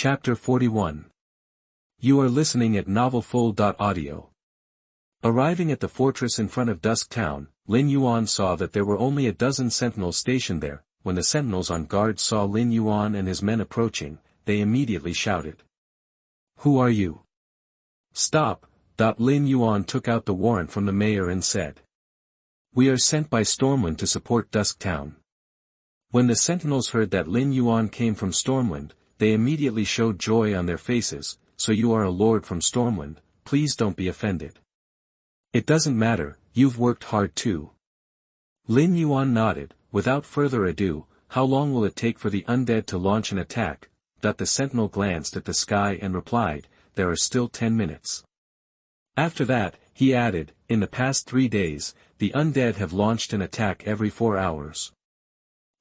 Chapter 41. You are listening at novelfull.audio. Arriving at the fortress in front of Dusk Town, Lin Yuan saw that there were only a dozen sentinels stationed there. When the sentinels on guard saw Lin Yuan and his men approaching, they immediately shouted. "Who are you?" "Stop!" Lin Yuan took out the warrant from the mayor and said. "We are sent by Stormwind to support Dusk Town." When the sentinels heard that Lin Yuan came from Stormwind, they immediately showed joy on their faces. "So you are a lord from Stormwind, please don't be offended." "It doesn't matter, you've worked hard too." Lin Yuan nodded. "Without further ado, how long will it take for the undead to launch an attack?" The sentinel glanced at the sky and replied, "There are still 10 minutes. After that," he added, "in the past 3 days, the undead have launched an attack every 4 hours.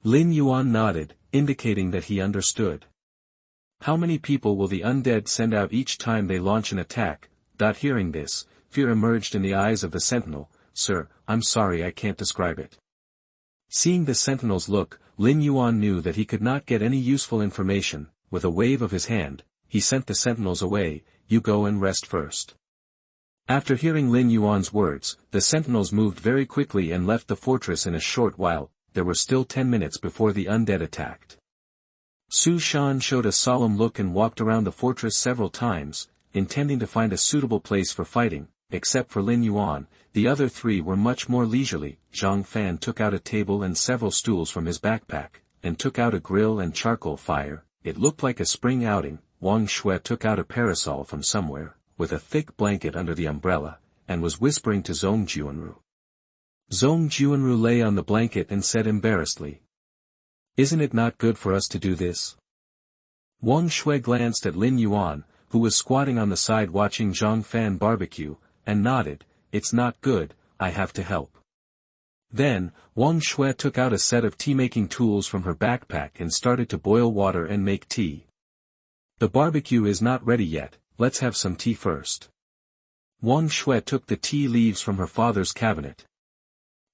Lin Yuan nodded, indicating that he understood. "How many people will the undead send out each time they launch an attack?" Hearing this, fear emerged in the eyes of the sentinel. "Sir, I'm sorry, I can't describe it." Seeing the sentinel's look, Lin Yuan knew that he could not get any useful information. With a wave of his hand, he sent the sentinels away. "You go and rest first." After hearing Lin Yuan's words, the sentinels moved very quickly and left the fortress in a short while. There were still 10 minutes before the undead attacked. Su Shan showed a solemn look and walked around the fortress several times, intending to find a suitable place for fighting. Except for Lin Yuan, the other 3 were much more leisurely. Zhang Fan took out a table and several stools from his backpack, and took out a grill and charcoal fire. It looked like a spring outing. Wang Shui took out a parasol from somewhere, with a thick blanket under the umbrella, and was whispering to Zhong Juanru. Zhong Juanru lay on the blanket and said embarrassedly, "Isn't it not good for us to do this?" Wang Shui glanced at Lin Yuan, who was squatting on the side watching Zhang Fan barbecue, and nodded. "It's not good, I have to help." Then, Wang Shui took out a set of tea-making tools from her backpack and started to boil water and make tea. "The barbecue is not ready yet, let's have some tea first." Wang Shui took the tea leaves from her father's cabinet.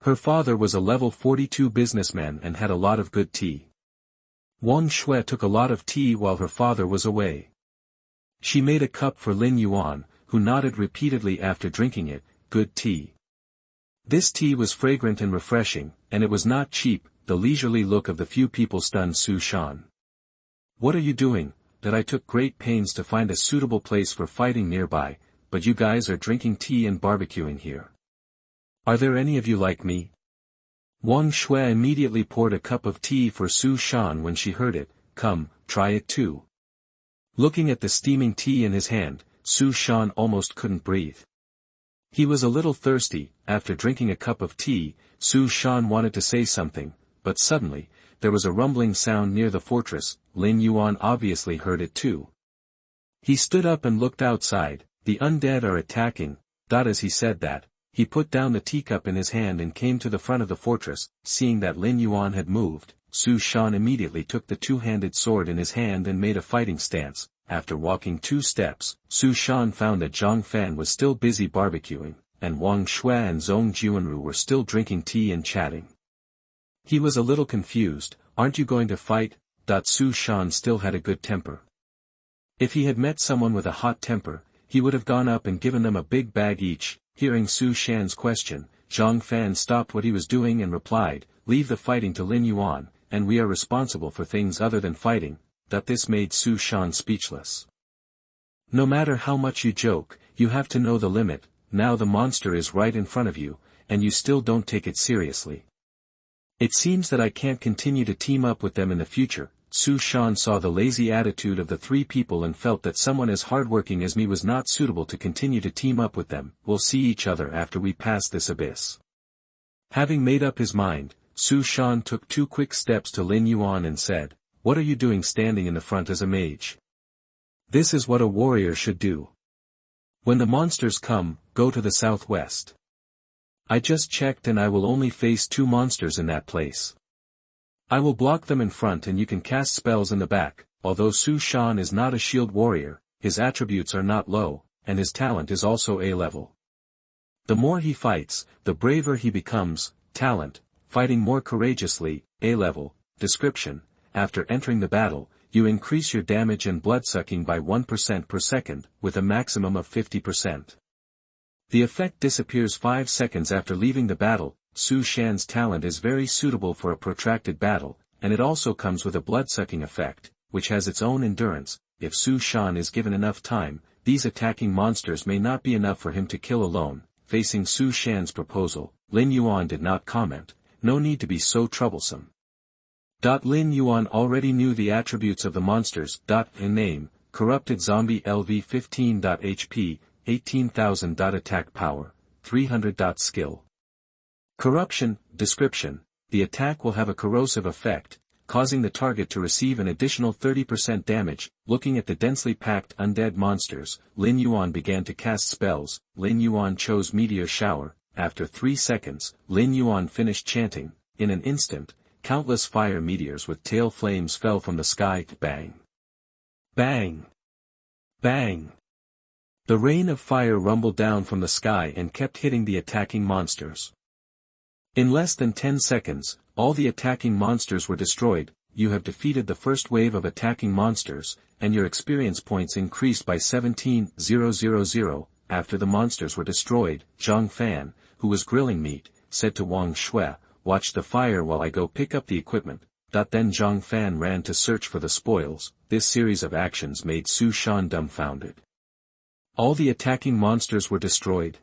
Her father was a level 42 businessman and had a lot of good tea. Wang Shui took a lot of tea while her father was away. She made a cup for Lin Yuan, who nodded repeatedly after drinking it. "Good tea." This tea was fragrant and refreshing, and it was not cheap. The leisurely look of the few people stunned Su Shan. "What are you doing? I took great pains to find a suitable place for fighting nearby, but you guys are drinking tea and barbecuing here. Are there any of you like me?" Wang Shui immediately poured a cup of tea for Su Shan when she heard it. "Come, try it too." Looking at the steaming tea in his hand, Su Shan almost couldn't breathe. He was a little thirsty. After drinking a cup of tea, Su Shan wanted to say something, but suddenly, there was a rumbling sound near the fortress. Lin Yuan obviously heard it too. He stood up and looked outside. "The undead are attacking." As he said that, he put down the teacup in his hand and came to the front of the fortress. Seeing that Lin Yuan had moved, Su Shan immediately took the two-handed sword in his hand and made a fighting stance. After walking 2 steps, Su Shan found that Zhang Fan was still busy barbecuing, and Wang Shui and Zhong Juanru were still drinking tea and chatting. He was a little confused. "Aren't you going to fight?" Su Shan still had a good temper. If he had met someone with a hot temper, he would have gone up and given them a big bag each. Hearing Su Shan's question, Zhang Fan stopped what he was doing and replied, "Leave the fighting to Lin Yuan, and we are responsible for things other than fighting." This made Su Shan speechless. "No matter how much you joke, you have to know the limit. Now the monster is right in front of you, and you still don't take it seriously. It seems that I can't continue to team up with them in the future." Su Shan saw the lazy attitude of the 3 people and felt that someone as hardworking as me was not suitable to continue to team up with them. "We'll see each other after we pass this abyss." Having made up his mind, Su Shan took 2 quick steps to Lin Yuan and said, "What are you doing standing in the front as a mage? This is what a warrior should do. When the monsters come, go to the southwest. I just checked and I will only face 2 monsters in that place. I will block them in front and you can cast spells in the back." Although Su Shan is not a shield warrior, his attributes are not low, and his talent is also A-level. The more he fights, the braver he becomes. Talent, fighting more courageously, A-level. Description: after entering the battle, you increase your damage and bloodsucking by 1% per second, with a maximum of 50%. The effect disappears 5 seconds after leaving the battle. Su Shan's talent is very suitable for a protracted battle, and it also comes with a bloodsucking effect, which has its own endurance. If Su Shan is given enough time, these attacking monsters may not be enough for him to kill alone. Facing Su Shan's proposal, Lin Yuan did not comment. No need to be so troublesome. Lin Yuan already knew the attributes of the monsters. In name, corrupted zombie LV15. HP, 18,000. Attack power, 300. Skill. Corruption. Description: the attack will have a corrosive effect, causing the target to receive an additional 30% damage. Looking at the densely packed undead monsters, Lin Yuan began to cast spells. Lin Yuan chose Meteor Shower. After 3 seconds, Lin Yuan finished chanting. In an instant, countless fire meteors with tail flames fell from the sky. Bang! Bang! Bang! The rain of fire rumbled down from the sky and kept hitting the attacking monsters. In less than 10 seconds, all the attacking monsters were destroyed. You have defeated the first wave of attacking monsters, and your experience points increased by 17,000. After the monsters were destroyed, Zhang Fan, who was grilling meat, said to Wang Shui, "Watch the fire while I go pick up the equipment." Then Zhang Fan ran to search for the spoils. This series of actions made Su Shan dumbfounded. All the attacking monsters were destroyed.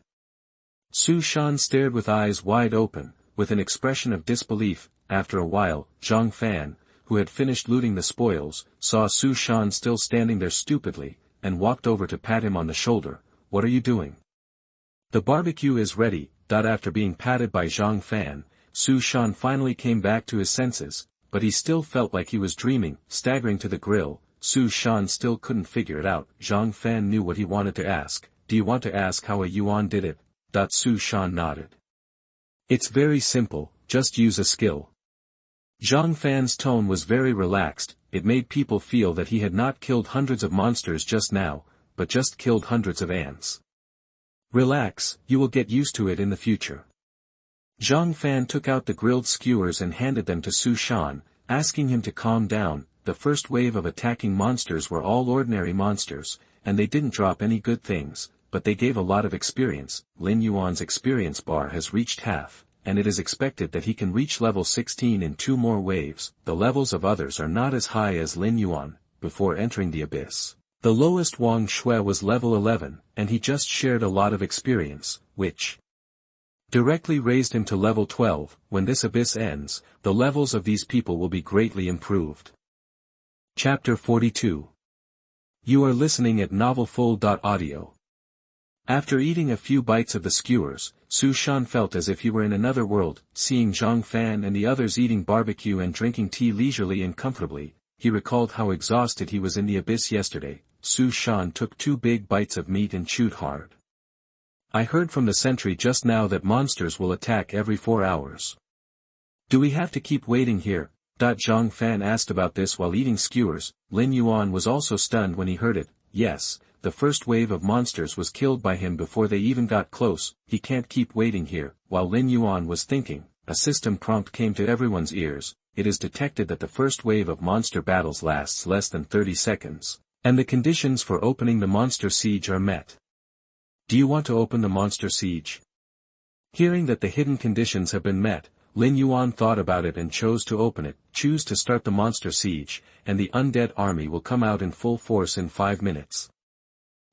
Su Shan stared with eyes wide open, with an expression of disbelief. After a while, Zhang Fan, who had finished looting the spoils, saw Su Shan still standing there stupidly, and walked over to pat him on the shoulder. "What are you doing?" "The barbecue is ready." After being patted by Zhang Fan, Su Shan finally came back to his senses, but he still felt like he was dreaming. Staggering to the grill, Su Shan still couldn't figure it out. Zhang Fan knew what he wanted to ask. "Do you want to ask how a Yuan did it?" Su Shan nodded. "It's very simple, just use a skill." Zhang Fan's tone was very relaxed. It made people feel that he had not killed hundreds of monsters just now, but just killed hundreds of ants. "Relax, you will get used to it in the future." Zhang Fan took out the grilled skewers and handed them to Su Shan, asking him to calm down. The first wave of attacking monsters were all ordinary monsters, and they didn't drop any good things, but they gave a lot of experience. Lin Yuan's experience bar has reached half, and it is expected that he can reach level 16 in 2 more waves. The levels of others are not as high as Lin Yuan. Before entering the abyss, the lowest Wang Shui was level 11, and he just shared a lot of experience, which directly raised him to level 12. When this abyss ends, the levels of these people will be greatly improved. Chapter 42. You are listening at novelfull.audio. After eating a few bites of the skewers, Su Shan felt as if he were in another world. Seeing Zhang Fan and the others eating barbecue and drinking tea leisurely and comfortably, he recalled how exhausted he was in the abyss yesterday. Su Shan took 2 big bites of meat and chewed hard. "I heard from the sentry just now that monsters will attack every 4 hours. Do we have to keep waiting here?" Zhang Fan asked about this while eating skewers. Lin Yuan was also stunned when he heard it. Yes, the first wave of monsters was killed by him before they even got close. He can't keep waiting here. While Lin Yuan was thinking, a system prompt came to everyone's ears. It is detected that the first wave of monster battles lasts less than 30 seconds, and the conditions for opening the monster siege are met. Do you want to open the monster siege? Hearing that the hidden conditions have been met, Lin Yuan thought about it and chose to open it. Choose to start the monster siege, and the undead army will come out in full force in 5 minutes.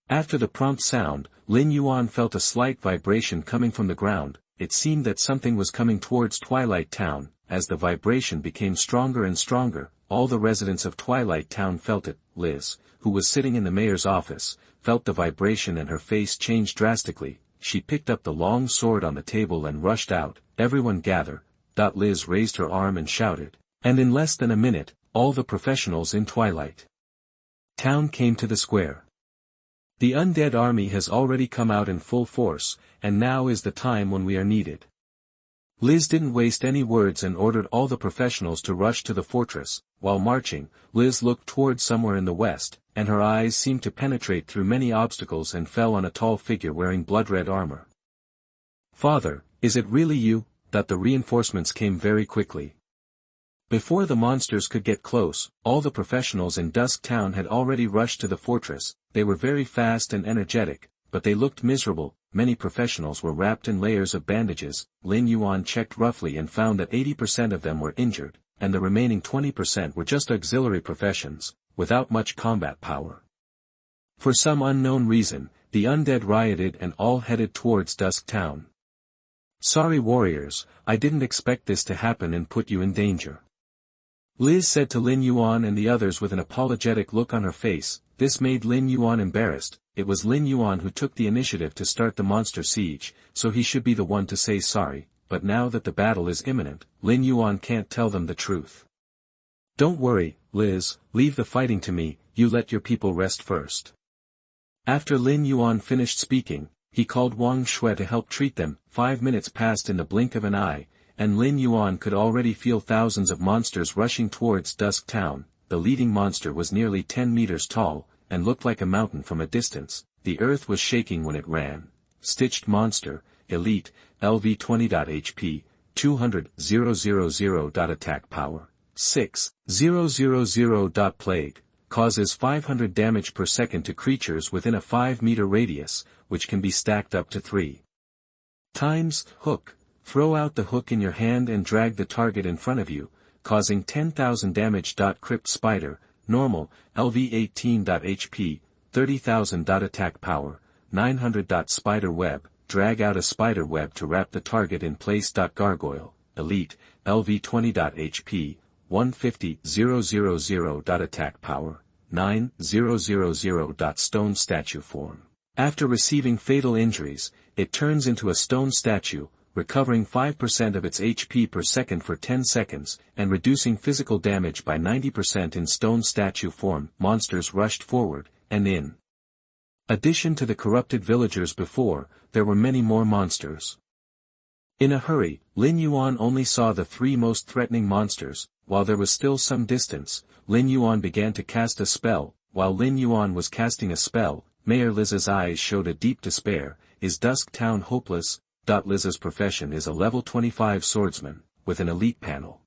After the prompt sound, Lin Yuan felt a slight vibration coming from the ground. It seemed that something was coming towards Twilight Town. As the vibration became stronger and stronger, all the residents of Twilight Town felt it. Liz, who was sitting in the mayor's office, felt the vibration and her face changed drastically. She picked up the long sword on the table and rushed out. "Everyone gather." Liz raised her arm and shouted. And in less than a minute, all the professionals in Twilight Town came to the square. The undead army has already come out in full force, and now is the time when we are needed. Liz didn't waste any words and ordered all the professionals to rush to the fortress. While marching, Liz looked toward somewhere in the west, and her eyes seemed to penetrate through many obstacles and fell on a tall figure wearing blood-red armor. "Father, is it really you?" The reinforcements came very quickly. Before the monsters could get close, all the professionals in Dusk Town had already rushed to the fortress. They were very fast and energetic, but they looked miserable. Many professionals were wrapped in layers of bandages. Lin Yuan checked roughly and found that 80% of them were injured, and the remaining 20% were just auxiliary professions, without much combat power. For some unknown reason, the undead rioted and all headed towards Dusk Town. "Sorry warriors, I didn't expect this to happen and put you in danger," Liz said to Lin Yuan and the others with an apologetic look on her face. This made Lin Yuan embarrassed. It was Lin Yuan who took the initiative to start the monster siege, so he should be the one to say sorry, but now that the battle is imminent, Lin Yuan can't tell them the truth. "Don't worry, Liz, leave the fighting to me, you let your people rest first." After Lin Yuan finished speaking, he called Wang Shui to help treat them. 5 minutes passed in the blink of an eye, and Lin Yuan could already feel thousands of monsters rushing towards Dusk Town. The leading monster was nearly 10 meters tall, and looked like a mountain from a distance. The earth was shaking when it ran. Stitched monster, elite, LV 20.HP, 200,000. Attack power, 6,000. Plague, causes 500 damage per second to creatures within a 5-meter radius, which can be stacked up to 3 times. Hook, throw out the hook in your hand and drag the target in front of you, causing 10,000 damage. Crypt spider, normal, LV 18.HP, 30,000. Attack power, 900. Spider web, drag out a spider web to wrap the target in place. Gargoyle, elite, LV 20.HP, 150,000. Attack power, 9,000. Stone statue form. After receiving fatal injuries, it turns into a stone statue, recovering 5% of its HP per second for 10 seconds, and reducing physical damage by 90% in stone statue form. Monsters rushed forward, and in addition to the corrupted villagers before, there were many more monsters. In a hurry, Lin Yuan only saw the 3 most threatening monsters. While there was still some distance, Lin Yuan began to cast a spell. While Lin Yuan was casting a spell, Mayor Liz's eyes showed a deep despair. Is Dusk Town hopeless? Liz's profession is a level 25 swordsman, with an elite panel.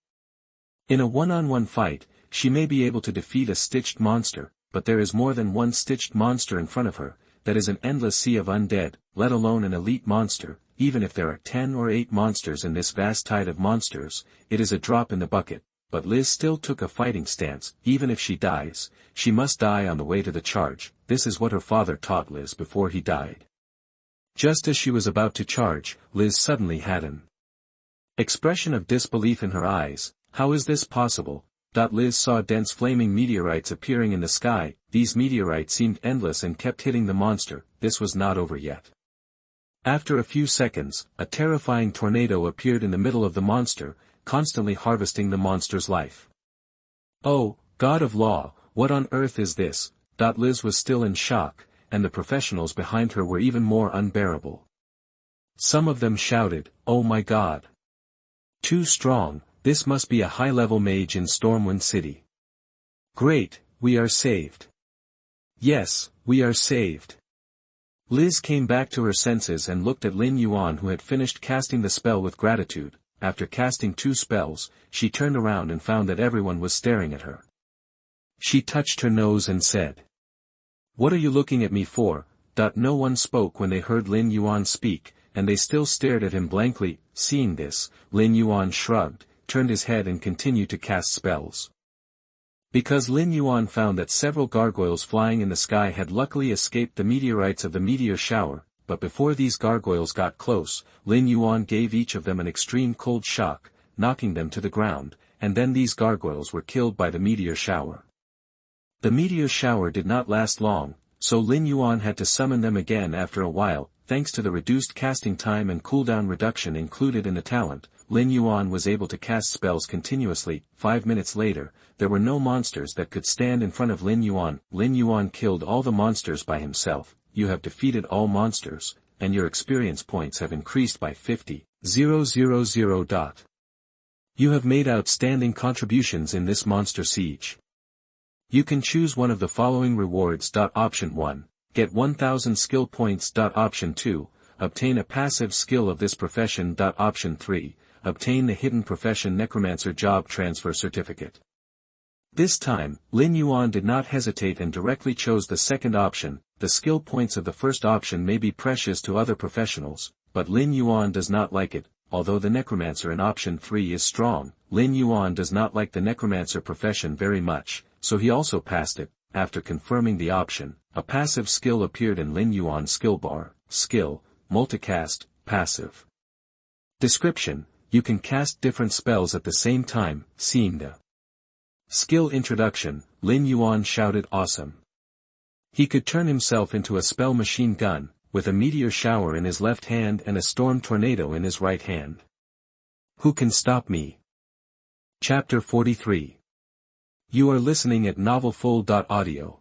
In a one-on-one fight, she may be able to defeat a stitched monster, but there is more than one stitched monster in front of her. That is an endless sea of undead, let alone an elite monster. Even if there are 10 or 8 monsters in this vast tide of monsters, it is a drop in the bucket. But Liz still took a fighting stance. Even if she dies, she must die on the way to the charge. This is what her father taught Liz before he died. Just as she was about to charge, Liz suddenly had an expression of disbelief in her eyes. How is this possible? Liz saw dense flaming meteorites appearing in the sky. These meteorites seemed endless and kept hitting the monster. This was not over yet. After a few seconds, a terrifying tornado appeared in the middle of the monster, constantly harvesting the monster's life. "Oh, God of Law, what on earth is this?" Liz was still in shock, and the professionals behind her were even more unbearable. Some of them shouted, "Oh my God! Too strong, this must be a high-level mage in Stormwind City. Great, we are saved. Yes, we are saved." Liz came back to her senses and looked at Lin Yuan, who had finished casting the spell with gratitude. After casting 2 spells, she turned around and found that everyone was staring at her. She touched her nose and said, "What are you looking at me for?" No one spoke when they heard Lin Yuan speak, and they still stared at him blankly. Seeing this, Lin Yuan shrugged, turned his head and continued to cast spells. Because Lin Yuan found that several gargoyles flying in the sky had luckily escaped the meteorites of the meteor shower, but before these gargoyles got close, Lin Yuan gave each of them an extreme cold shock, knocking them to the ground, and then these gargoyles were killed by the meteor shower. The meteor shower did not last long, so Lin Yuan had to summon them again after a while. Thanks to the reduced casting time and cooldown reduction included in the talent, Lin Yuan was able to cast spells continuously. 5 minutes later, there were no monsters that could stand in front of Lin Yuan. Lin Yuan killed all the monsters by himself. You have defeated all monsters, and your experience points have increased by 50,000. You have made outstanding contributions in this monster siege. You can choose one of the following rewards. Option 1. Get 1000 skill points. Option 2. Obtain a passive skill of this profession. Option 3. obtain the hidden profession necromancer job transfer certificate. This time, Lin Yuan did not hesitate and directly chose the second option. The skill points of the first option may be precious to other professionals, but Lin Yuan does not like it. Although the necromancer in option 3 is strong, Lin Yuan does not like the necromancer profession very much, so he also passed it. After confirming the option, a passive skill appeared in Lin Yuan's skill bar. Skill, Multicast, Passive. Description: you can cast different spells at the same time. Seeing the skill introduction, Lin Yuan shouted awesome. He could turn himself into a spell machine gun, with a meteor shower in his left hand and a storm tornado in his right hand. Who can stop me? Chapter 43. You are listening at novelfull.audio.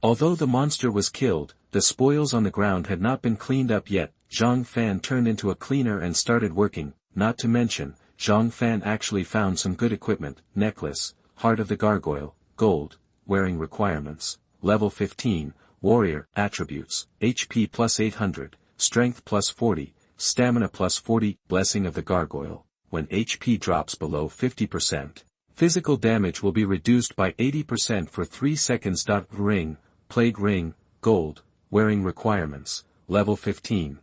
Although the monster was killed, the spoils on the ground had not been cleaned up yet. Zhang Fan turned into a cleaner and started working. Not to mention, Zhang Fan actually found some good equipment: necklace, Heart of the Gargoyle, gold, wearing requirements, level 15, warrior, attributes, HP plus 800, strength plus 40, stamina plus 40, blessing of the gargoyle. When HP drops below 50%, physical damage will be reduced by 80% for 3 seconds. Ring, plague ring, gold, wearing requirements, level 15.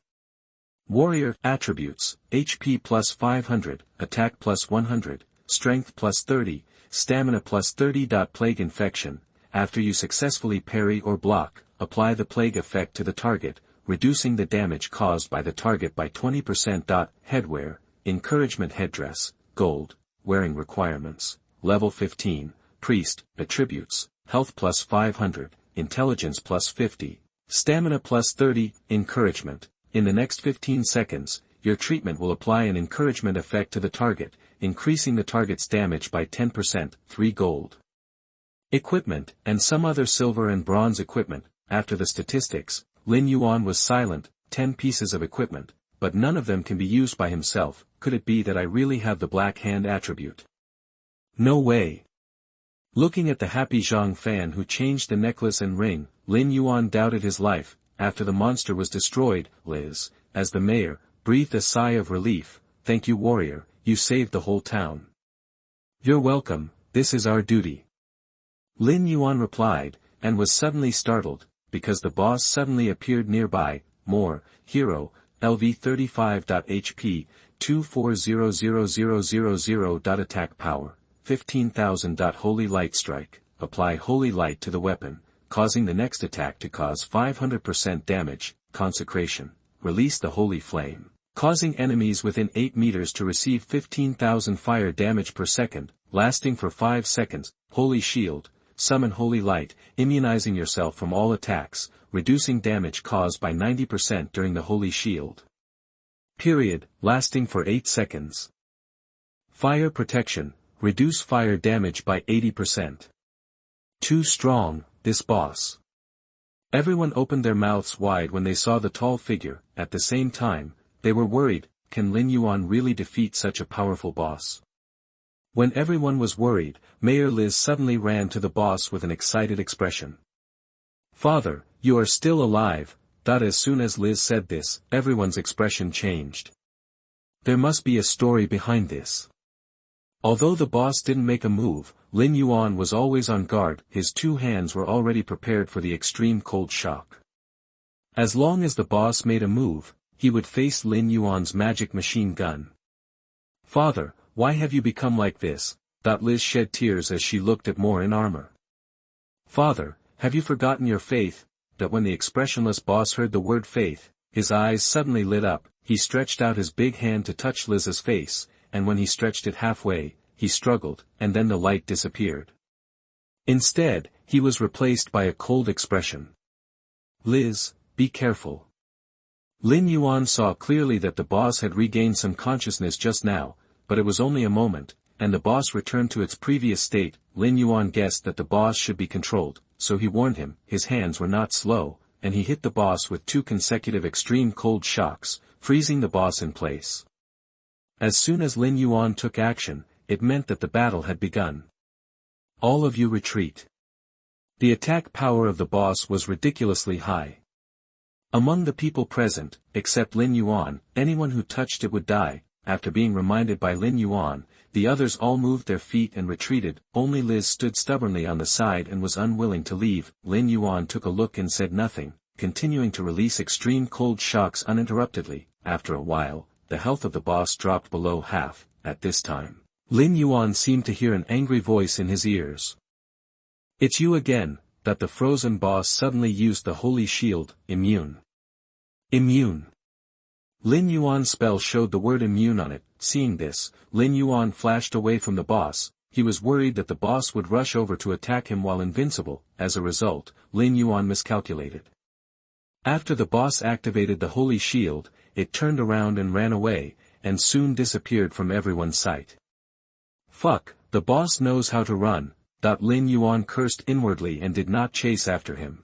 Warrior, attributes, HP plus 500, attack plus 100, strength plus 30, stamina plus 30. Plague infection. After you successfully parry or block, apply the plague effect to the target, reducing the damage caused by the target by 20%. Headwear, encouragement headdress, gold, wearing requirements, level 15, priest, attributes, health plus 500, intelligence plus 50, stamina plus 30, encouragement. In the next 15 seconds, your treatment will apply an encouragement effect to the target, increasing the target's damage by 10%, 3 gold. Equipment, and some other silver and bronze equipment. After the statistics, Lin Yuan was silent. 10 pieces of equipment, but none of them can be used by himself. Could it be that I really have the Black Hand attribute? No way. Looking at the happy Zhang Fan who changed the necklace and ring, Lin Yuan doubted his life. After the monster was destroyed, Liz, as the mayor, breathed a sigh of relief. Thank you, warrior, you saved the whole town. You're welcome, this is our duty. Lin Yuan replied, and was suddenly startled, because the boss suddenly appeared nearby. More, hero, LV 35. HP, 240000. Attack power, 15,000. Holy light strike, apply holy light to the weapon, causing the next attack to cause 500% damage. Consecration, release the holy flame, causing enemies within 8 meters to receive 15,000 fire damage per second, lasting for 5 seconds. Holy shield, summon holy light, immunizing yourself from all attacks, reducing damage caused by 90% during the holy shield period, lasting for 8 seconds. Fire protection, reduce fire damage by 80%. Too strong, this boss. Everyone opened their mouths wide when they saw the tall figure. At the same time, they were worried, can Lin Yuan really defeat such a powerful boss? When everyone was worried, Mayor Liz suddenly ran to the boss with an excited expression. Father, you are still alive. As soon as Liz said this, everyone's expression changed. There must be a story behind this. Although the boss didn't make a move, Lin Yuan was always on guard. His 2 hands were already prepared for the extreme cold shock. As long as the boss made a move, he would face Lin Yuan's magic machine gun. Father, why have you become like this? Liz shed tears as she looked at more in armor. Father, have you forgotten your faith? When the expressionless boss heard the word faith, his eyes suddenly lit up. He stretched out his big hand to touch Liz's face, and when he stretched it halfway, he struggled, and then the light disappeared. Instead, he was replaced by a cold expression. Liz, be careful. Lin Yuan saw clearly that the boss had regained some consciousness just now, but it was only a moment, and the boss returned to its previous state. Lin Yuan guessed that the boss should be controlled, so he warned him. His hands were not slow, and he hit the boss with 2 consecutive extreme cold shocks, freezing the boss in place. As soon as Lin Yuan took action, it meant that the battle had begun. All of you retreat. The attack power of the boss was ridiculously high. Among the people present, except Lin Yuan, anyone who touched it would die. after being reminded by Lin Yuan, the others all moved their feet and retreated, only Liz stood stubbornly on the side and was unwilling to leave. Lin Yuan took a look and said nothing, continuing to release extreme cold shocks uninterruptedly. After a while, the health of the boss dropped below half. At this time, Lin Yuan seemed to hear an angry voice in his ears. "It's you again," that the frozen boss suddenly used the holy shield, immune. Immune. Lin Yuan's spell showed the word immune on it. Seeing this, Lin Yuan flashed away from the boss. He was worried that the boss would rush over to attack him while invincible. As a result, Lin Yuan miscalculated. After the boss activated the holy shield, it turned around and ran away, and soon disappeared from everyone's sight. "Fuck, the boss knows how to run," Lin Yuan cursed inwardly and did not chase after him.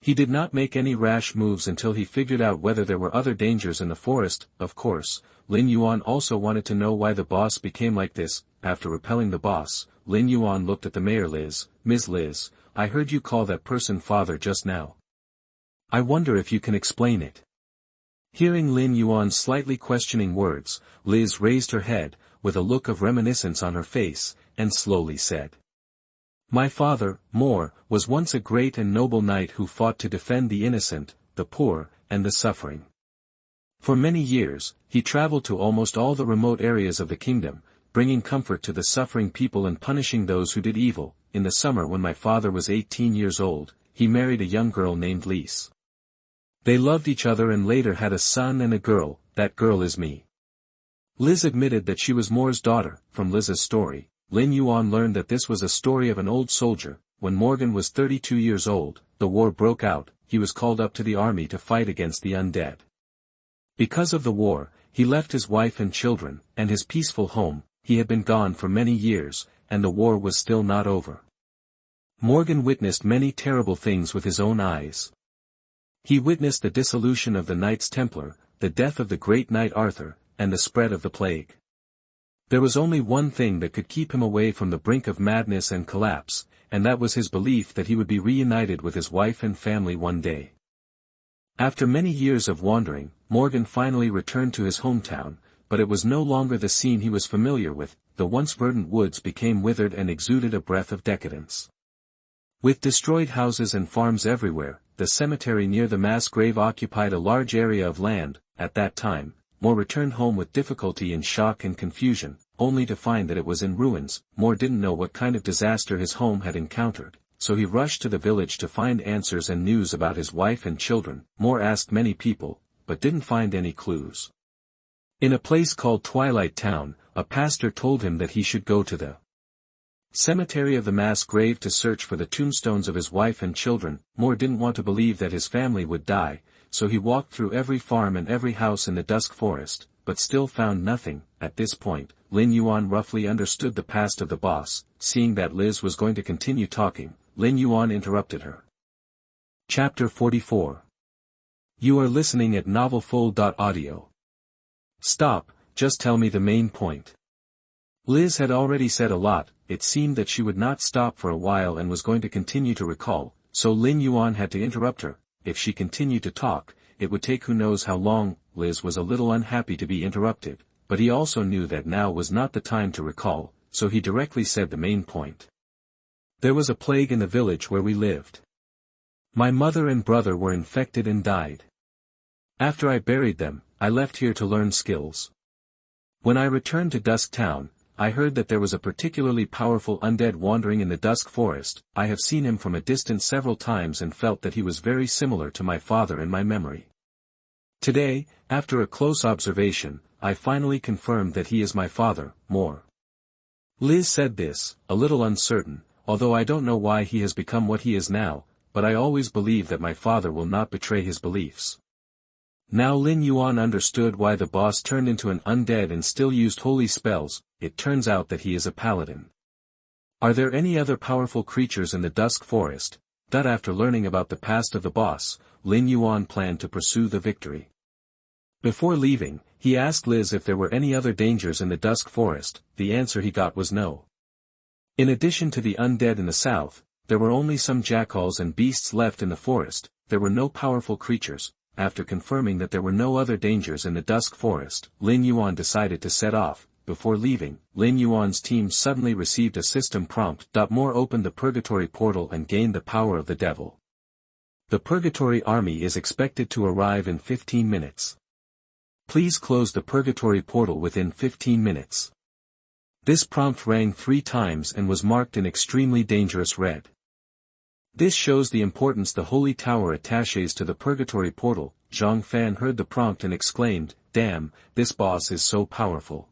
He did not make any rash moves until he figured out whether there were other dangers in the forest. Of course, Lin Yuan also wanted to know why the boss became like this. After repelling the boss, Lin Yuan looked at the mayor. "Liz, Ms. Liz, I heard you call that person father just now. I wonder if you can explain it." Hearing Lin Yuan's slightly questioning words, Liz raised her head, with a look of reminiscence on her face, and slowly said, "My father, Moore, was once a great and noble knight who fought to defend the innocent, the poor, and the suffering. For many years, he traveled to almost all the remote areas of the kingdom, bringing comfort to the suffering people and punishing those who did evil. In the summer when my father was 18 years old, he married a young girl named Lise. They loved each other and later had a son and a girl. That girl is me." Liz admitted that she was Moore's daughter. From Liz's story, Lin Yuan learned that this was a story of an old soldier. When Morgan was 32 years old, the war broke out. He was called up to the army to fight against the undead. Because of the war, he left his wife and children, and his peaceful home. He had been gone for many years, and the war was still not over. Morgan witnessed many terrible things with his own eyes. He witnessed the dissolution of the Knights Templar, the death of the great knight Arthur, and the spread of the plague. There was only one thing that could keep him away from the brink of madness and collapse, and that was his belief that he would be reunited with his wife and family one day. After many years of wandering, Morgan finally returned to his hometown, but it was no longer the scene he was familiar with. The once verdant woods became withered and exuded a breath of decadence. With destroyed houses and farms everywhere, the cemetery near the mass grave occupied a large area of land. At that time, Moore returned home with difficulty in shock and confusion, only to find that it was in ruins. Moore didn't know what kind of disaster his home had encountered, so he rushed to the village to find answers and news about his wife and children. Moore asked many people, but didn't find any clues. In a place called Twilight Town, a pastor told him that he should go to the cemetery of the mass grave to search for the tombstones of his wife and children. Moore didn't want to believe that his family would die, so he walked through every farm and every house in the dusk forest, but still found nothing. At this point, Lin Yuan roughly understood the past of the boss. Seeing that Liz was going to continue talking, Lin Yuan interrupted her. Chapter 44. You are listening at novelfull.audio. Stop, just tell me the main point. Liz had already said a lot. It seemed that she would not stop for a while and was going to continue to recall, so Lin Yuan had to interrupt her. If she continued to talk, it would take who knows how long. Liz was a little unhappy to be interrupted, but he also knew that now was not the time to recall, so he directly said the main point. There was a plague in the village where we lived. My mother and brother were infected and died. After I buried them, I left here to learn skills. When I returned to Dusk Town, I heard that there was a particularly powerful undead wandering in the Dusk Forest. I have seen him from a distance several times and felt that he was very similar to my father in my memory. Today, after a close observation, I finally confirmed that he is my father, Moore. Liz said this, a little uncertain, although I don't know why he has become what he is now, but I always believe that my father will not betray his beliefs. Now Lin Yuan understood why the boss turned into an undead and still used holy spells. It turns out that he is a paladin. Are there any other powerful creatures in the Dusk Forest? That after learning about the past of the boss, Lin Yuan planned to pursue the victory. Before leaving, he asked Liz if there were any other dangers in the Dusk Forest. The answer he got was no. In addition to the undead in the south, there were only some jackals and beasts left in the forest. There were no powerful creatures. after confirming that there were no other dangers in the Dusk Forest, Lin Yuan decided to set off. Before leaving, Lin Yuan's team suddenly received a system prompt. More opened the Purgatory Portal and gained the power of the devil. The Purgatory Army is expected to arrive in 15 minutes. Please close the Purgatory Portal within 15 minutes. This prompt rang 3 times and was marked in extremely dangerous red. This shows the importance the Holy Tower attaches to the Purgatory Portal. Zhang Fan heard the prompt and exclaimed, "Damn, this boss is so powerful.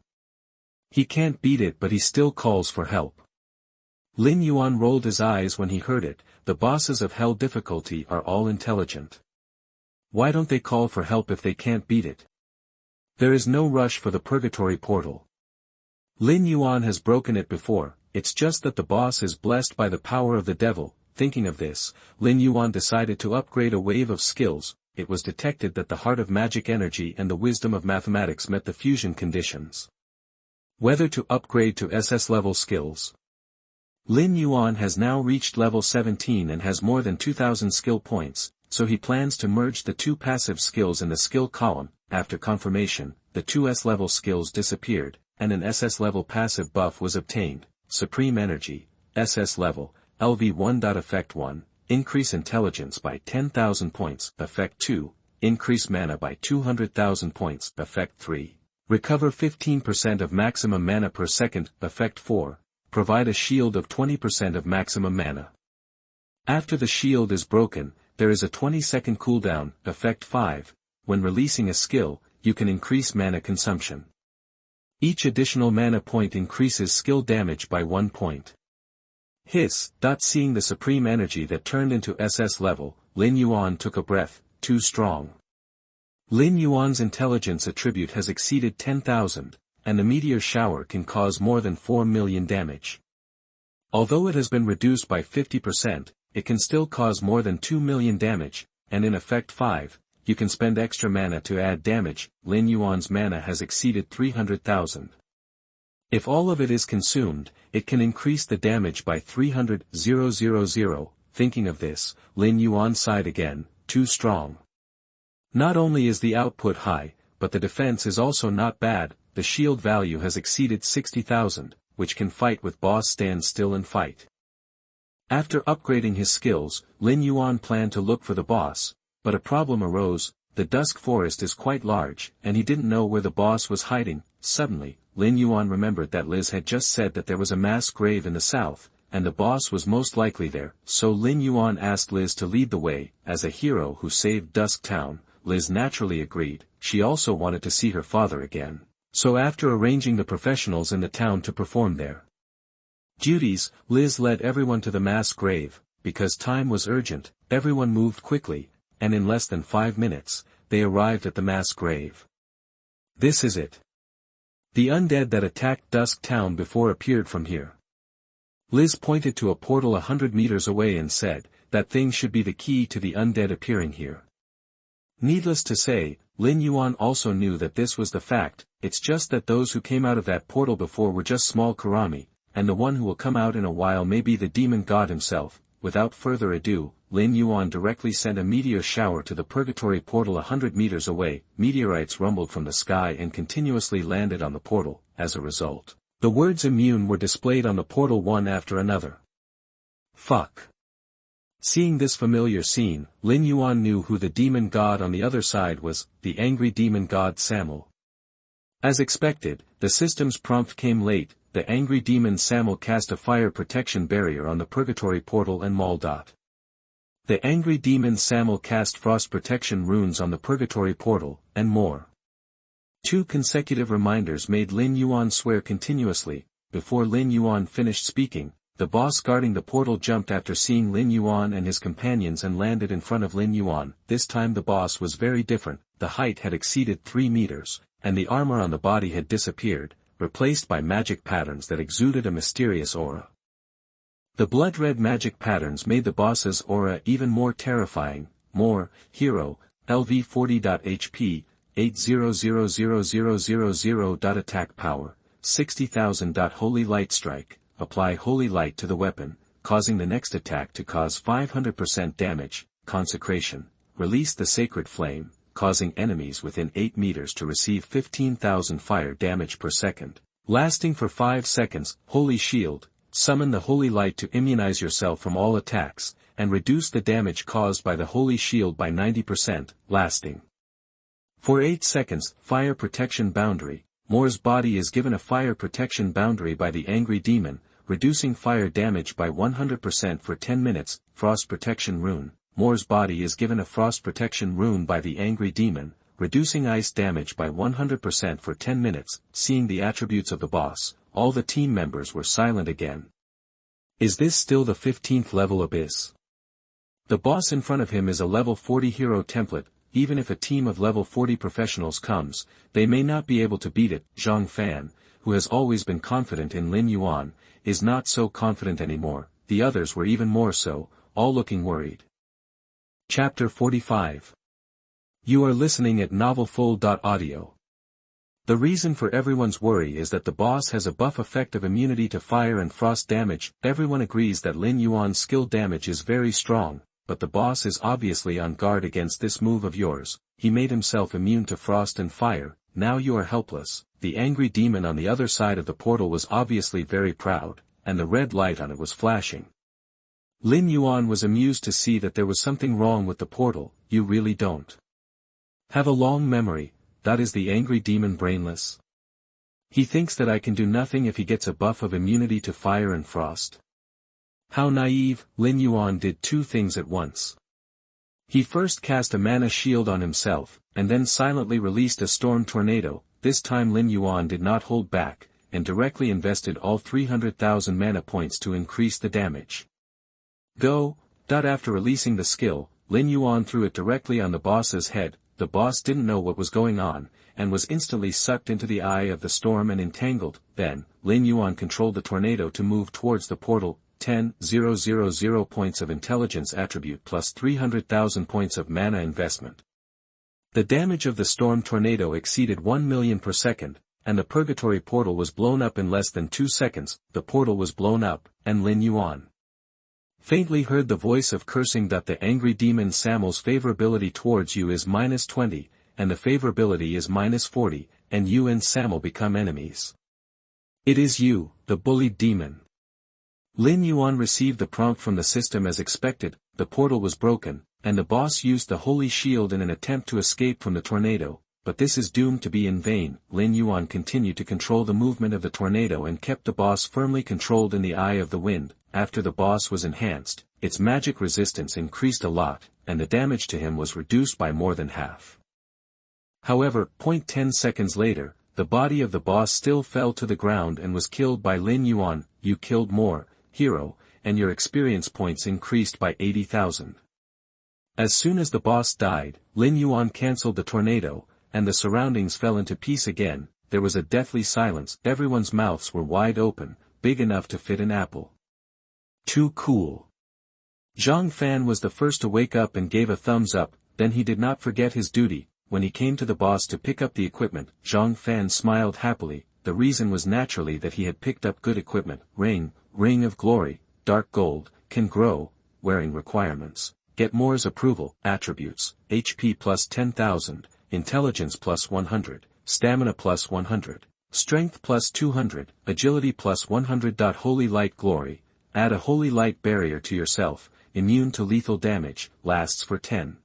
He can't beat it, but he still calls for help." Lin Yuan rolled his eyes when he heard it. The bosses of hell difficulty are all intelligent. Why don't they call for help if they can't beat it? There is no rush for the Purgatory Portal. Lin Yuan has broken it before, it's just that the boss is blessed by the power of the devil. Thinking of this, Lin Yuan decided to upgrade a wave of skills. It was detected that the heart of magic energy and the wisdom of mathematics met the fusion conditions. Whether to upgrade to SS level skills. Lin Yuan has now reached level 17 and has more than 2,000 skill points, so he plans to merge the 2 passive skills in the skill column. After confirmation, the 2 S-level skills disappeared, and an SS-level passive buff was obtained. Supreme Energy, SS level, LV1. Effect 1, increase intelligence by 10,000 points. Effect 2, increase mana by 200,000 points. Effect 3, recover 15% of maximum mana per second. Effect 4, provide a shield of 20% of maximum mana. After the shield is broken, there is a 20-second cooldown. Effect 5, when releasing a skill, you can increase mana consumption. Each additional mana point increases skill damage by 1 point. Seeing the supreme energy that turned into SS level, Lin Yuan took a breath. Too strong. Lin Yuan's intelligence attribute has exceeded 10,000, and the meteor shower can cause more than 4 million damage. Although it has been reduced by 50%, it can still cause more than 2 million damage, and in Effect 5, you can spend extra mana to add damage. Lin Yuan's mana has exceeded 300,000. If all of it is consumed, it can increase the damage by 300,000. Thinking of this, Lin Yuan sighed again. Too strong. Not only is the output high, but the defense is also not bad. The shield value has exceeded 60,000, which can fight with boss. Stand still and fight. After upgrading his skills, Lin Yuan planned to look for the boss, but a problem arose. The Dusk Forest is quite large, and he didn't know where the boss was hiding. Suddenly, Lin Yuan remembered that Liz had just said that there was a mass grave in the south, and the boss was most likely there, so Lin Yuan asked Liz to lead the way. As a hero who saved Dusk Town, Liz naturally agreed. She also wanted to see her father again, so after arranging the professionals in the town to perform their duties, Liz led everyone to the mass grave. Because time was urgent, everyone moved quickly, and in less than 5 minutes, they arrived at the mass grave. This is it. The undead that attacked Dusk Town before appeared from here. Liz pointed to a portal 100 meters away and said, that thing should be the key to the undead appearing here. Needless to say, Lin Yuan also knew that this was the fact. It's just that those who came out of that portal before were just small Karami, and the one who will come out in a while may be the demon god himself. Without further ado, Lin Yuan directly sent a meteor shower to the Purgatory Portal 100 meters away. Meteorites rumbled from the sky and continuously landed on the portal. As a result, the words immune were displayed on the portal one after another. Fuck. Seeing this familiar scene, Lin Yuan knew who the demon god on the other side was, the angry demon god Samul. As expected, the system's prompt came late. The angry demon Samul cast a fire protection barrier on the Purgatory Portal and Maldot. The angry demon Samul cast frost protection runes on the Purgatory Portal, and more. 2 consecutive reminders made Lin Yuan swear continuously. Before Lin Yuan finished speaking, the boss guarding the portal jumped after seeing Lin Yuan and his companions and landed in front of Lin Yuan. This time the boss was very different. The height had exceeded 3 meters, and the armor on the body had disappeared, replaced by magic patterns that exuded a mysterious aura. The blood-red magic patterns made the boss's aura even more terrifying. More, hero, LV 40.HP, 8000000. Attack power, 60,000. Holy light strike, apply holy light to the weapon, causing the next attack to cause 500% damage. Consecration, released the sacred flame, causing enemies within 8 meters to receive 15,000 fire damage per second. Lasting for 5 seconds, Holy Shield, summon the Holy Light to immunize yourself from all attacks, and reduce the damage caused by the Holy Shield by 90%, lasting for 8 seconds. Fire Protection Boundary, Moore's body is given a fire protection boundary by the Angry Demon, reducing fire damage by 100% for 10 minutes. Frost Protection Rune, Moore's body is given a frost protection rune by the Angry Demon, reducing ice damage by 100% for 10 minutes. Seeing the attributes of the boss, all the team members were silent again. Is this still the 15th level Abyss? The boss in front of him is a level 40 hero template. Even if a team of level 40 professionals comes, they may not be able to beat it. Zhang Fan, who has always been confident in Lin Yuan, is not so confident anymore. The others were even more so, all looking worried. Chapter 45. You are listening at novelfull.audio. The reason for everyone's worry is that the boss has a buff effect of immunity to fire and frost damage. Everyone agrees that Lin Yuan's skill damage is very strong, but the boss is obviously on guard against this move of yours. He made himself immune to frost and fire, now you are helpless. The Angry Demon on the other side of the portal was obviously very proud, and the red light on it was flashing. Lin Yuan was amused to see that there was something wrong with the portal. You really don't have a long memory, that is the Angry Demon brainless? He thinks that I can do nothing if he gets a buff of immunity to fire and frost. How naive. Lin Yuan did 2 things at once. He first cast a mana shield on himself, and then silently released a storm tornado. This time Lin Yuan did not hold back, and directly invested all 300,000 mana points to increase the damage. Go. After releasing the skill, Lin Yuan threw it directly on the boss's head. The boss didn't know what was going on, and was instantly sucked into the eye of the storm and entangled. Then, Lin Yuan controlled the tornado to move towards the portal. 10,000 points of intelligence attribute plus 300,000 points of mana investment. The damage of the storm tornado exceeded 1 million per second, and the purgatory portal was blown up in less than 2 seconds. The portal was blown up, and Lin Yuan faintly heard the voice of cursing that the Angry Demon Samuel's favorability towards you is -20, and the favorability is -40, and you and Samuel become enemies. It is you, the bullied demon. Lin Yuan received the prompt from the system as expected. The portal was broken, and the boss used the Holy Shield in an attempt to escape from the tornado, but this is doomed to be in vain. Lin Yuan continued to control the movement of the tornado and kept the boss firmly controlled in the eye of the wind. After the boss was enhanced, its magic resistance increased a lot, and the damage to him was reduced by more than half. However, 10 seconds later, the body of the boss still fell to the ground and was killed by Lin Yuan. You killed more, hero, and your experience points increased by 80,000. As soon as the boss died, Lin Yuan cancelled the tornado, and the surroundings fell into peace again. There was a deathly silence. Everyone's mouths were wide open, big enough to fit an apple. Too cool. Zhang Fan was the first to wake up and gave a thumbs up. Then he did not forget his duty. When he came to the boss to pick up the equipment, Zhang Fan smiled happily. The reason was naturally that he had picked up good equipment. Ring of Glory, Dark Gold, can grow, wearing requirements. Get Moore's approval. Attributes, HP plus 10,000, Intelligence plus 100, Stamina plus 100, Strength plus 200, Agility plus 100. Holy Light Glory, add a Holy Light barrier to yourself, immune to lethal damage, lasts for 10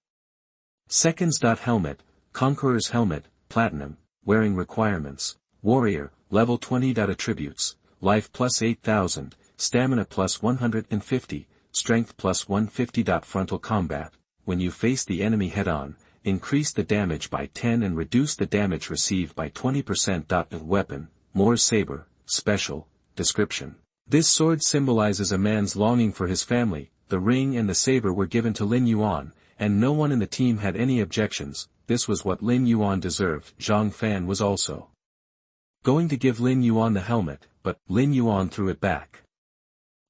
seconds. Helmet, Conqueror's Helmet, Platinum, wearing requirements. Warrior, level 20. Attributes, Life plus 8,000, Stamina plus 150, Strength plus 150. Frontal Combat, when you face the enemy head-on, increase the damage by 10 and reduce the damage received by 20%. Weapon, Moore's Saber, Special, Description. This sword symbolizes a man's longing for his family. The ring and the saber were given to Lin Yuan, and no one in the team had any objections. This was what Lin Yuan deserved. Zhang Fan was also going to give Lin Yuan the helmet, but Lin Yuan threw it back.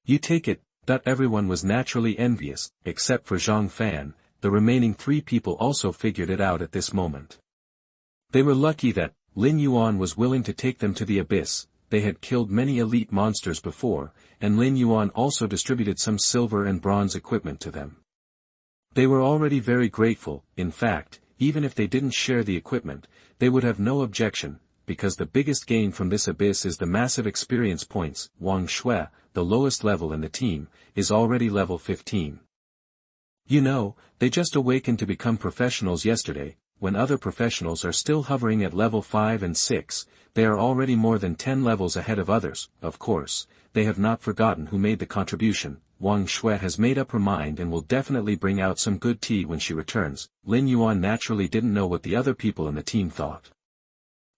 You take it. Everyone was naturally envious, except for Zhang Fan. The remaining 3 people also figured it out at this moment. They were lucky that Lin Yuan was willing to take them to the abyss. They had killed many elite monsters before, and Lin Yuan also distributed some silver and bronze equipment to them. They were already very grateful. In fact, even if they didn't share the equipment, they would have no objection, because the biggest gain from this abyss is the massive experience points. Wang Shui, the lowest level in the team, is already level 15. You know, they just awakened to become professionals yesterday. When other professionals are still hovering at level 5 and 6, they are already more than 10 levels ahead of others. Of course, they have not forgotten who made the contribution. Wang Shui has made up her mind and will definitely bring out some good tea when she returns. Lin Yuan naturally didn't know what the other people in the team thought.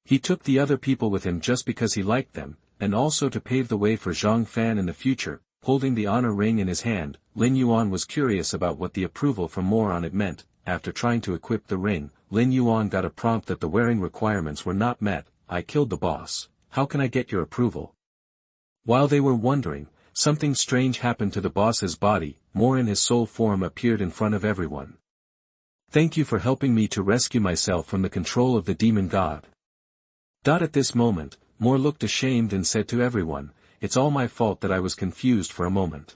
He took the other people with him just because he liked them, and also to pave the way for Zhang Fan in the future. Holding the honor ring in his hand, Lin Yuan was curious about what the approval from more on it meant. After trying to equip the ring, Lin Yuan got a prompt that the wearing requirements were not met. I killed the boss. How can I get your approval? While they were wondering, something strange happened to the boss's body. More in his soul form appeared in front of everyone. Thank you for helping me to rescue myself from the control of the demon god. At this moment, More looked ashamed and said to everyone, it's all my fault that I was confused for a moment.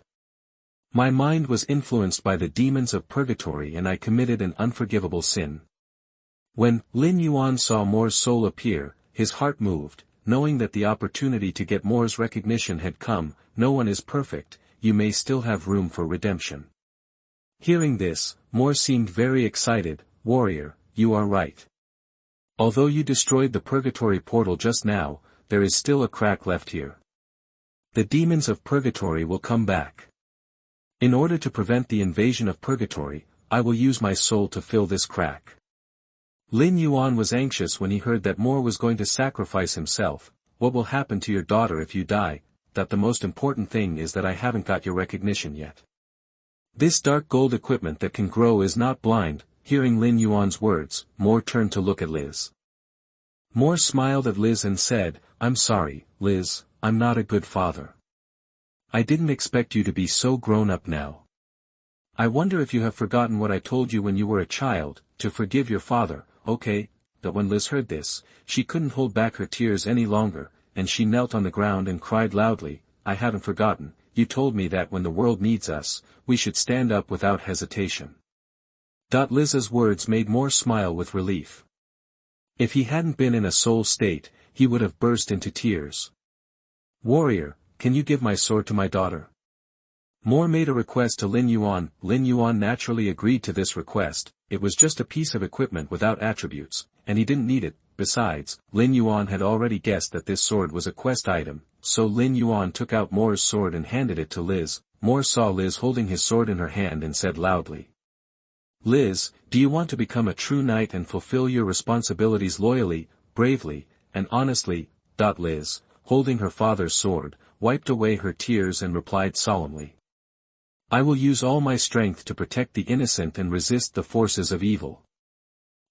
My mind was influenced by the demons of purgatory and I committed an unforgivable sin. When Lin Yuan saw More's soul appear, his heart moved, knowing that the opportunity to get More's recognition had come. No one is perfect, you may still have room for redemption. Hearing this, More seemed very excited. Warrior, you are right. Although you destroyed the purgatory portal just now, there is still a crack left here. The demons of purgatory will come back. In order to prevent the invasion of purgatory, I will use my soul to fill this crack. Lin Yuan was anxious when he heard that More was going to sacrifice himself. What will happen to your daughter if you die? That the most important thing is that I haven't got your recognition yet. This dark gold equipment that can grow is not blind. Hearing Lin Yuan's words, More turned to look at Liz. More smiled at Liz and said, I'm sorry, Liz, I'm not a good father. I didn't expect you to be so grown up now. I wonder if you have forgotten what I told you when you were a child, to forgive your father. Okay. That when Liz heard this, she couldn't hold back her tears any longer, and she knelt on the ground and cried loudly, I haven't forgotten, you told me that when the world needs us, we should stand up without hesitation. Liz's words made More smile with relief. If he hadn't been in a soul state, he would have burst into tears. Warrior, can you give my sword to my daughter? More made a request to Lin Yuan. Lin Yuan naturally agreed to this request. It was just a piece of equipment without attributes, and he didn't need it. Besides, Lin Yuan had already guessed that this sword was a quest item, so Lin Yuan took out More's sword and handed it to Liz. More saw Liz holding his sword in her hand and said loudly, Liz, do you want to become a true knight and fulfill your responsibilities loyally, bravely, and honestly? Liz, holding her father's sword, wiped away her tears and replied solemnly, I will use all my strength to protect the innocent and resist the forces of evil.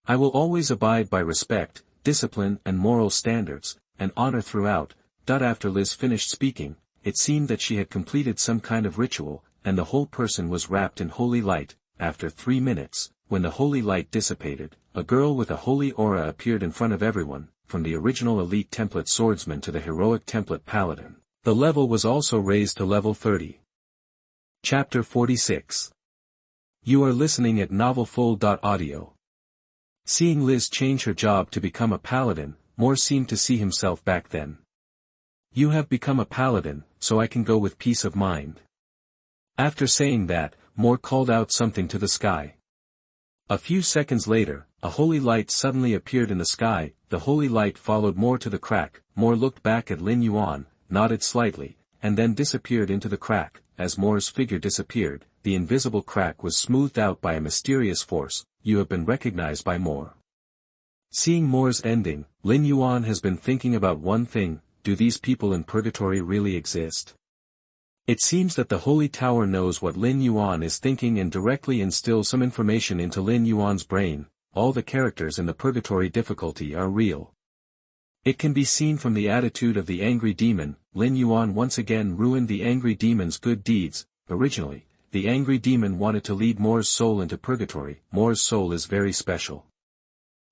I will always abide by respect, discipline and moral standards, and honor throughout. After Liz finished speaking, it seemed that she had completed some kind of ritual, and the whole person was wrapped in holy light. After 3 minutes, when the holy light dissipated, a girl with a holy aura appeared in front of everyone, from the original elite template swordsman to the heroic template paladin. The level was also raised to level 30. Chapter 46. You are listening at novelfull.audio. Seeing Liz change her job to become a paladin, More seemed to see himself back then. You have become a paladin, so I can go with peace of mind. After saying that, More called out something to the sky. A few seconds later, a holy light suddenly appeared in the sky. The holy light followed More to the crack. More looked back at Lin Yuan, nodded slightly, and then disappeared into the crack. As More's figure disappeared, the invisible crack was smoothed out by a mysterious force. You have been recognized by More. Seeing More's ending, Lin Yuan has been thinking about one thing. Do these people in purgatory really exist? It seems that the Holy Tower knows what Lin Yuan is thinking and directly instills some information into Lin Yuan's brain. All the characters in the purgatory difficulty are real. It can be seen from the attitude of the angry demon. Lin Yuan once again ruined the angry demon's good deeds. Originally, the angry demon wanted to lead More's soul into purgatory. More's soul is very special.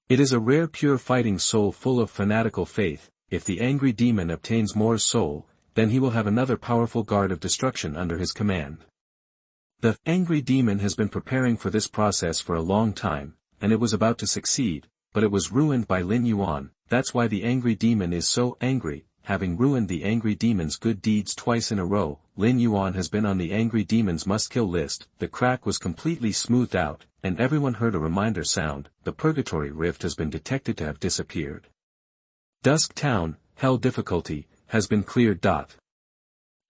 It is a rare pure fighting soul full of fanatical faith. If the angry demon obtains More's soul, then he will have another powerful guard of destruction under his command. The angry demon has been preparing for this process for a long time, and it was about to succeed, but it was ruined by Lin Yuan. That's why the angry demon is so angry. Having ruined the angry demon's good deeds twice in a row, Lin Yuan has been on the angry demon's must-kill list. The crack was completely smoothed out, and everyone heard a reminder sound. The purgatory rift has been detected to have disappeared. Dusk Town, Hell difficulty, has been cleared.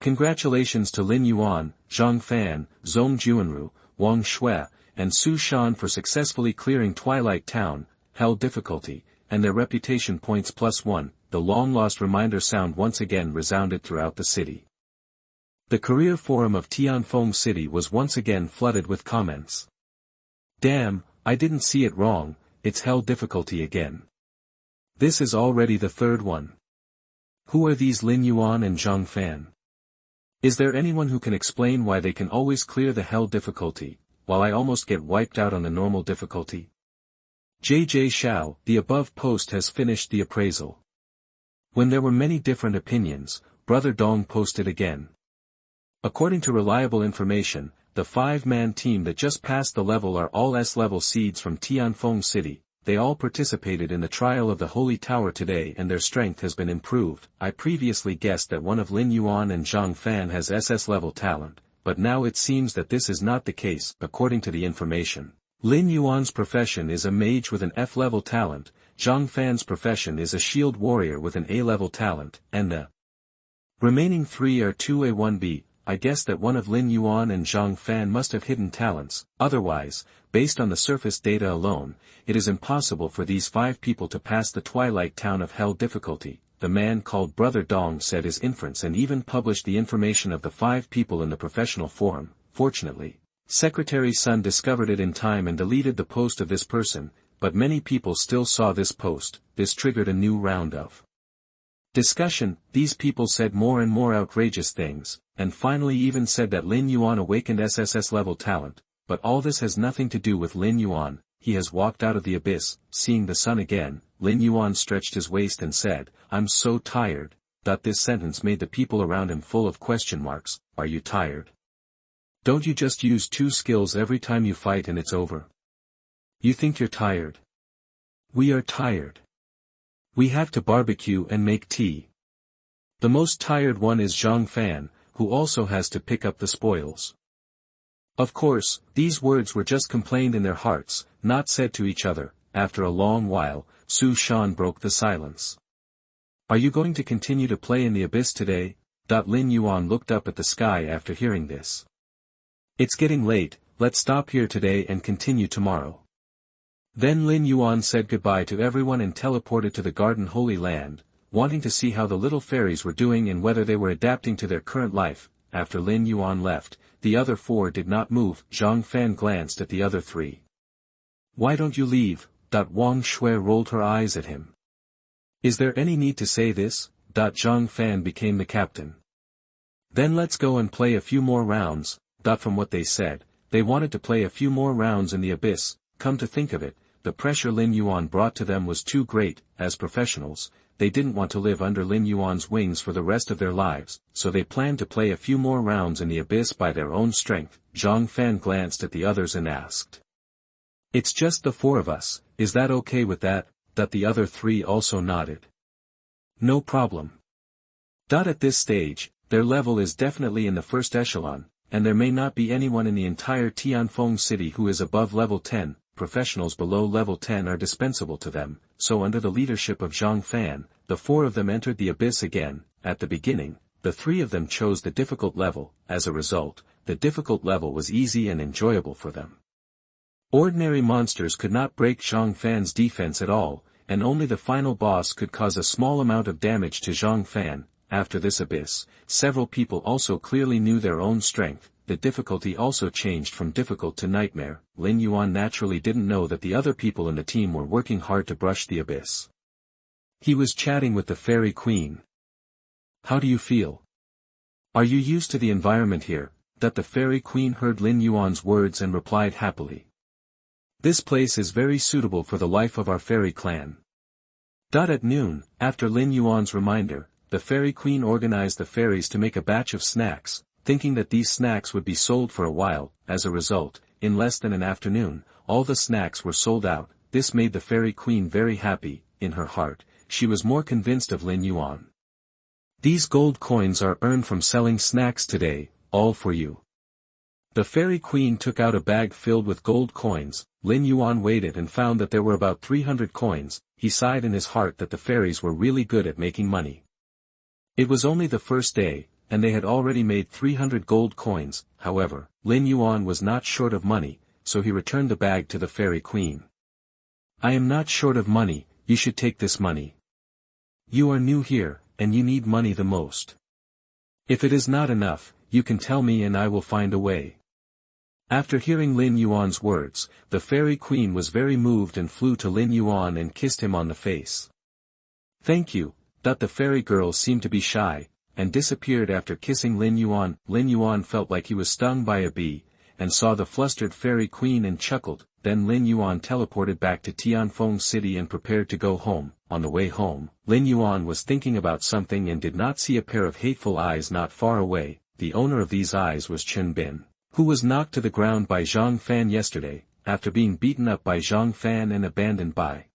Congratulations to Lin Yuan, Zhang Fan, Zhong Juanru, Wang Shui, and Su Shan for successfully clearing Twilight Town, Hell difficulty, and their reputation points +1. The long-lost reminder sound once again resounded throughout the city. The career forum of Tianfeng City was once again flooded with comments. Damn, I didn't see it wrong, it's hell difficulty again. This is already the third one. Who are these Lin Yuan and Zhang Fan? Is there anyone who can explain why they can always clear the hell difficulty, while I almost get wiped out on the normal difficulty? JJ Xiao, the above post has finished the appraisal. When there were many different opinions, Brother Dong posted again. According to reliable information, the 5-man team that just passed the level are all S-level seeds from Tianfeng City. They all participated in the trial of the Holy Tower today and their strength has been improved. I previously guessed that one of Lin Yuan and Zhang Fan has SS-level talent, but now it seems that this is not the case. According to the information, Lin Yuan's profession is a mage with an F-level talent, Zhang Fan's profession is a shield warrior with an A-level talent, and the remaining 3 are 2A 1B. I guess that one of Lin Yuan and Zhang Fan must have hidden talents. Otherwise, based on the surface data alone, it is impossible for these 5 people to pass the Twilight Town of Hell difficulty. The man called Brother Dong said his inference and even published the information of the 5 people in the professional forum. Fortunately, Secretary Sun discovered it in time and deleted the post of this person, but many people still saw this post. This triggered a new round of discussion. These people said more and more outrageous things, and finally even said that Lin Yuan awakened SSS level talent, but all this has nothing to do with Lin Yuan. He has walked out of the abyss. Seeing the sun again, Lin Yuan stretched his waist and said, "I'm so tired." This sentence made the people around him full of question marks. Are you tired? Don't you just use 2 skills every time you fight and it's over? You think you're tired? We are tired. We have to barbecue and make tea. The most tired one is Zhang Fan, who also has to pick up the spoils. Of course, these words were just complained in their hearts, not said to each other. After a long while, Su Shan broke the silence. Are you going to continue to play in the abyss today? Lin Yuan looked up at the sky after hearing this. It's getting late, let's stop here today and continue tomorrow. Then Lin Yuan said goodbye to everyone and teleported to the Garden Holy Land, wanting to see how the little fairies were doing and whether they were adapting to their current life. After Lin Yuan left, the other 4 did not move. Zhang Fan glanced at the other 3. Why don't you leave? Wang Shui rolled her eyes at him. Is there any need to say this? Zhang Fan became the captain. Then let's go and play a few more rounds. From what they said, they wanted to play a few more rounds in the abyss. Come to think of it, the pressure Lin Yuan brought to them was too great. As professionals, they didn't want to live under Lin Yuan's wings for the rest of their lives, so they planned to play a few more rounds in the abyss by their own strength. Zhang Fan glanced at the others and asked. It's just the 4 of us, is that okay with that? The other 3 also nodded. No problem. At this stage, their level is definitely in the first echelon, and there may not be anyone in the entire Tianfeng City who is above level 10. Professionals below level 10 are dispensable to them, so under the leadership of Zhang Fan, the 4 of them entered the abyss again. At the beginning, the 3 of them chose the difficult level. As a result, the difficult level was easy and enjoyable for them. Ordinary monsters could not break Zhang Fan's defense at all, and only the final boss could cause a small amount of damage to Zhang Fan. After this abyss, several people also clearly knew their own strength. The difficulty also changed from difficult to nightmare. Lin Yuan naturally didn't know that the other people in the team were working hard to brush the abyss. He was chatting with the Fairy Queen. How do you feel? Are you used to the environment here? The Fairy Queen heard Lin Yuan's words and replied happily. This place is very suitable for the life of our fairy clan. At noon, after Lin Yuan's reminder, the Fairy Queen organized the fairies to make a batch of snacks. thinking that these snacks would be sold for a while. As a result, in less than an afternoon, all the snacks were sold out. This made the Fairy Queen very happy. In her heart, she was more convinced of Lin Yuan. These gold coins are earned from selling snacks today, all for you. The Fairy Queen took out a bag filled with gold coins. Lin Yuan weighed it and found that there were about 300 coins. He sighed in his heart that the fairies were really good at making money. It was only the first day, and they had already made 300 gold coins. However, Lin Yuan was not short of money, so he returned the bag to the Fairy Queen. I am not short of money, you should take this money. You are new here, and you need money the most. If it is not enough, you can tell me and I will find a way. After hearing Lin Yuan's words, the Fairy Queen was very moved and flew to Lin Yuan and kissed him on the face. Thank you. The fairy girl seemed to be shy, and disappeared after kissing Lin Yuan. Lin Yuan felt like he was stung by a bee, and saw the flustered Fairy Queen and chuckled. Then Lin Yuan teleported back to Tianfeng City and prepared to go home. On the way home, Lin Yuan was thinking about something and did not see a pair of hateful eyes not far away. The owner of these eyes was Chen Bin, who was knocked to the ground by Zhang Fan yesterday, after being beaten up by Zhang Fan and abandoned by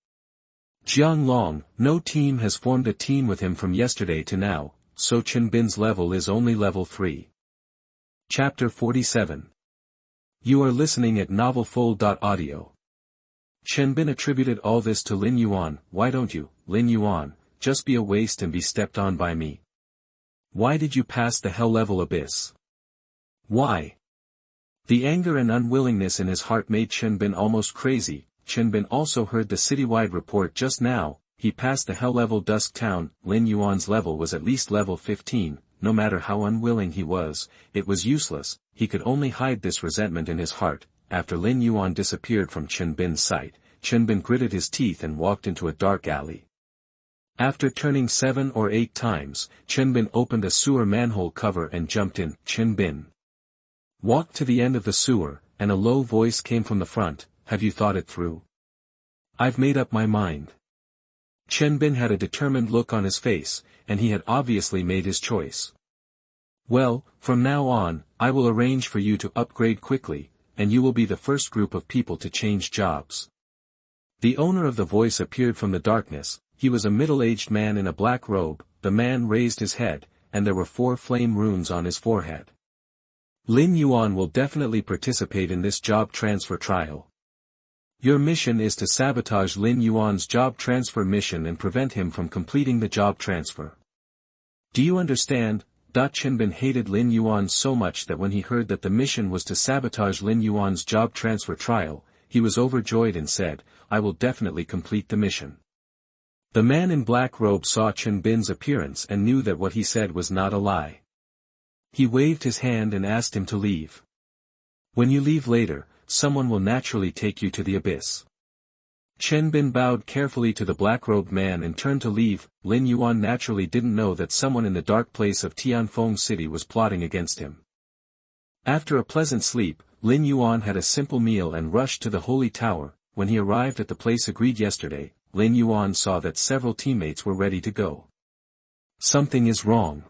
Jiang Long. No team has formed a team with him from yesterday to now, so Chen Bin's level is only level 3. Chapter 47. You are listening at novelfull.audio. Chen Bin attributed all this to Lin Yuan. Why don't you, Lin Yuan, just be a waste and be stepped on by me? Why did you pass the hell level abyss? Why? The anger and unwillingness in his heart made Chen Bin almost crazy. Chen Bin also heard the citywide report just now. He passed the hell level Dusk Town. Lin Yuan's level was at least level 15. No matter how unwilling he was, it was useless. He could only hide this resentment in his heart. After Lin Yuan disappeared from Chen Bin's sight, Chen Bin gritted his teeth and walked into a dark alley. After turning 7 or 8 times, Chen Bin opened a sewer manhole cover and jumped in. Chen Bin walked to the end of the sewer, and a low voice came from the front. Have you thought it through? I've made up my mind. Chen Bin had a determined look on his face, and he had obviously made his choice. Well, from now on, I will arrange for you to upgrade quickly, and you will be the first group of people to change jobs. The owner of the voice appeared from the darkness. He was a middle-aged man in a black robe. The man raised his head, and there were 4 flame runes on his forehead. Lin Yuan will definitely participate in this job transfer trial. Your mission is to sabotage Lin Yuan's job transfer mission and prevent him from completing the job transfer. Do you understand? Chen Bin hated Lin Yuan so much that when he heard that the mission was to sabotage Lin Yuan's job transfer trial, he was overjoyed and said, I will definitely complete the mission. The man in black robe saw Chen Bin's appearance and knew that what he said was not a lie. He waved his hand and asked him to leave. When you leave later, someone will naturally take you to the abyss. Chen Bin bowed carefully to the black-robed man and turned to leave. Lin Yuan naturally didn't know that someone in the dark place of Tianfeng City was plotting against him. After a pleasant sleep, Lin Yuan had a simple meal and rushed to the Holy Tower. When he arrived at the place agreed yesterday, Lin Yuan saw that several teammates were ready to go. Something is wrong.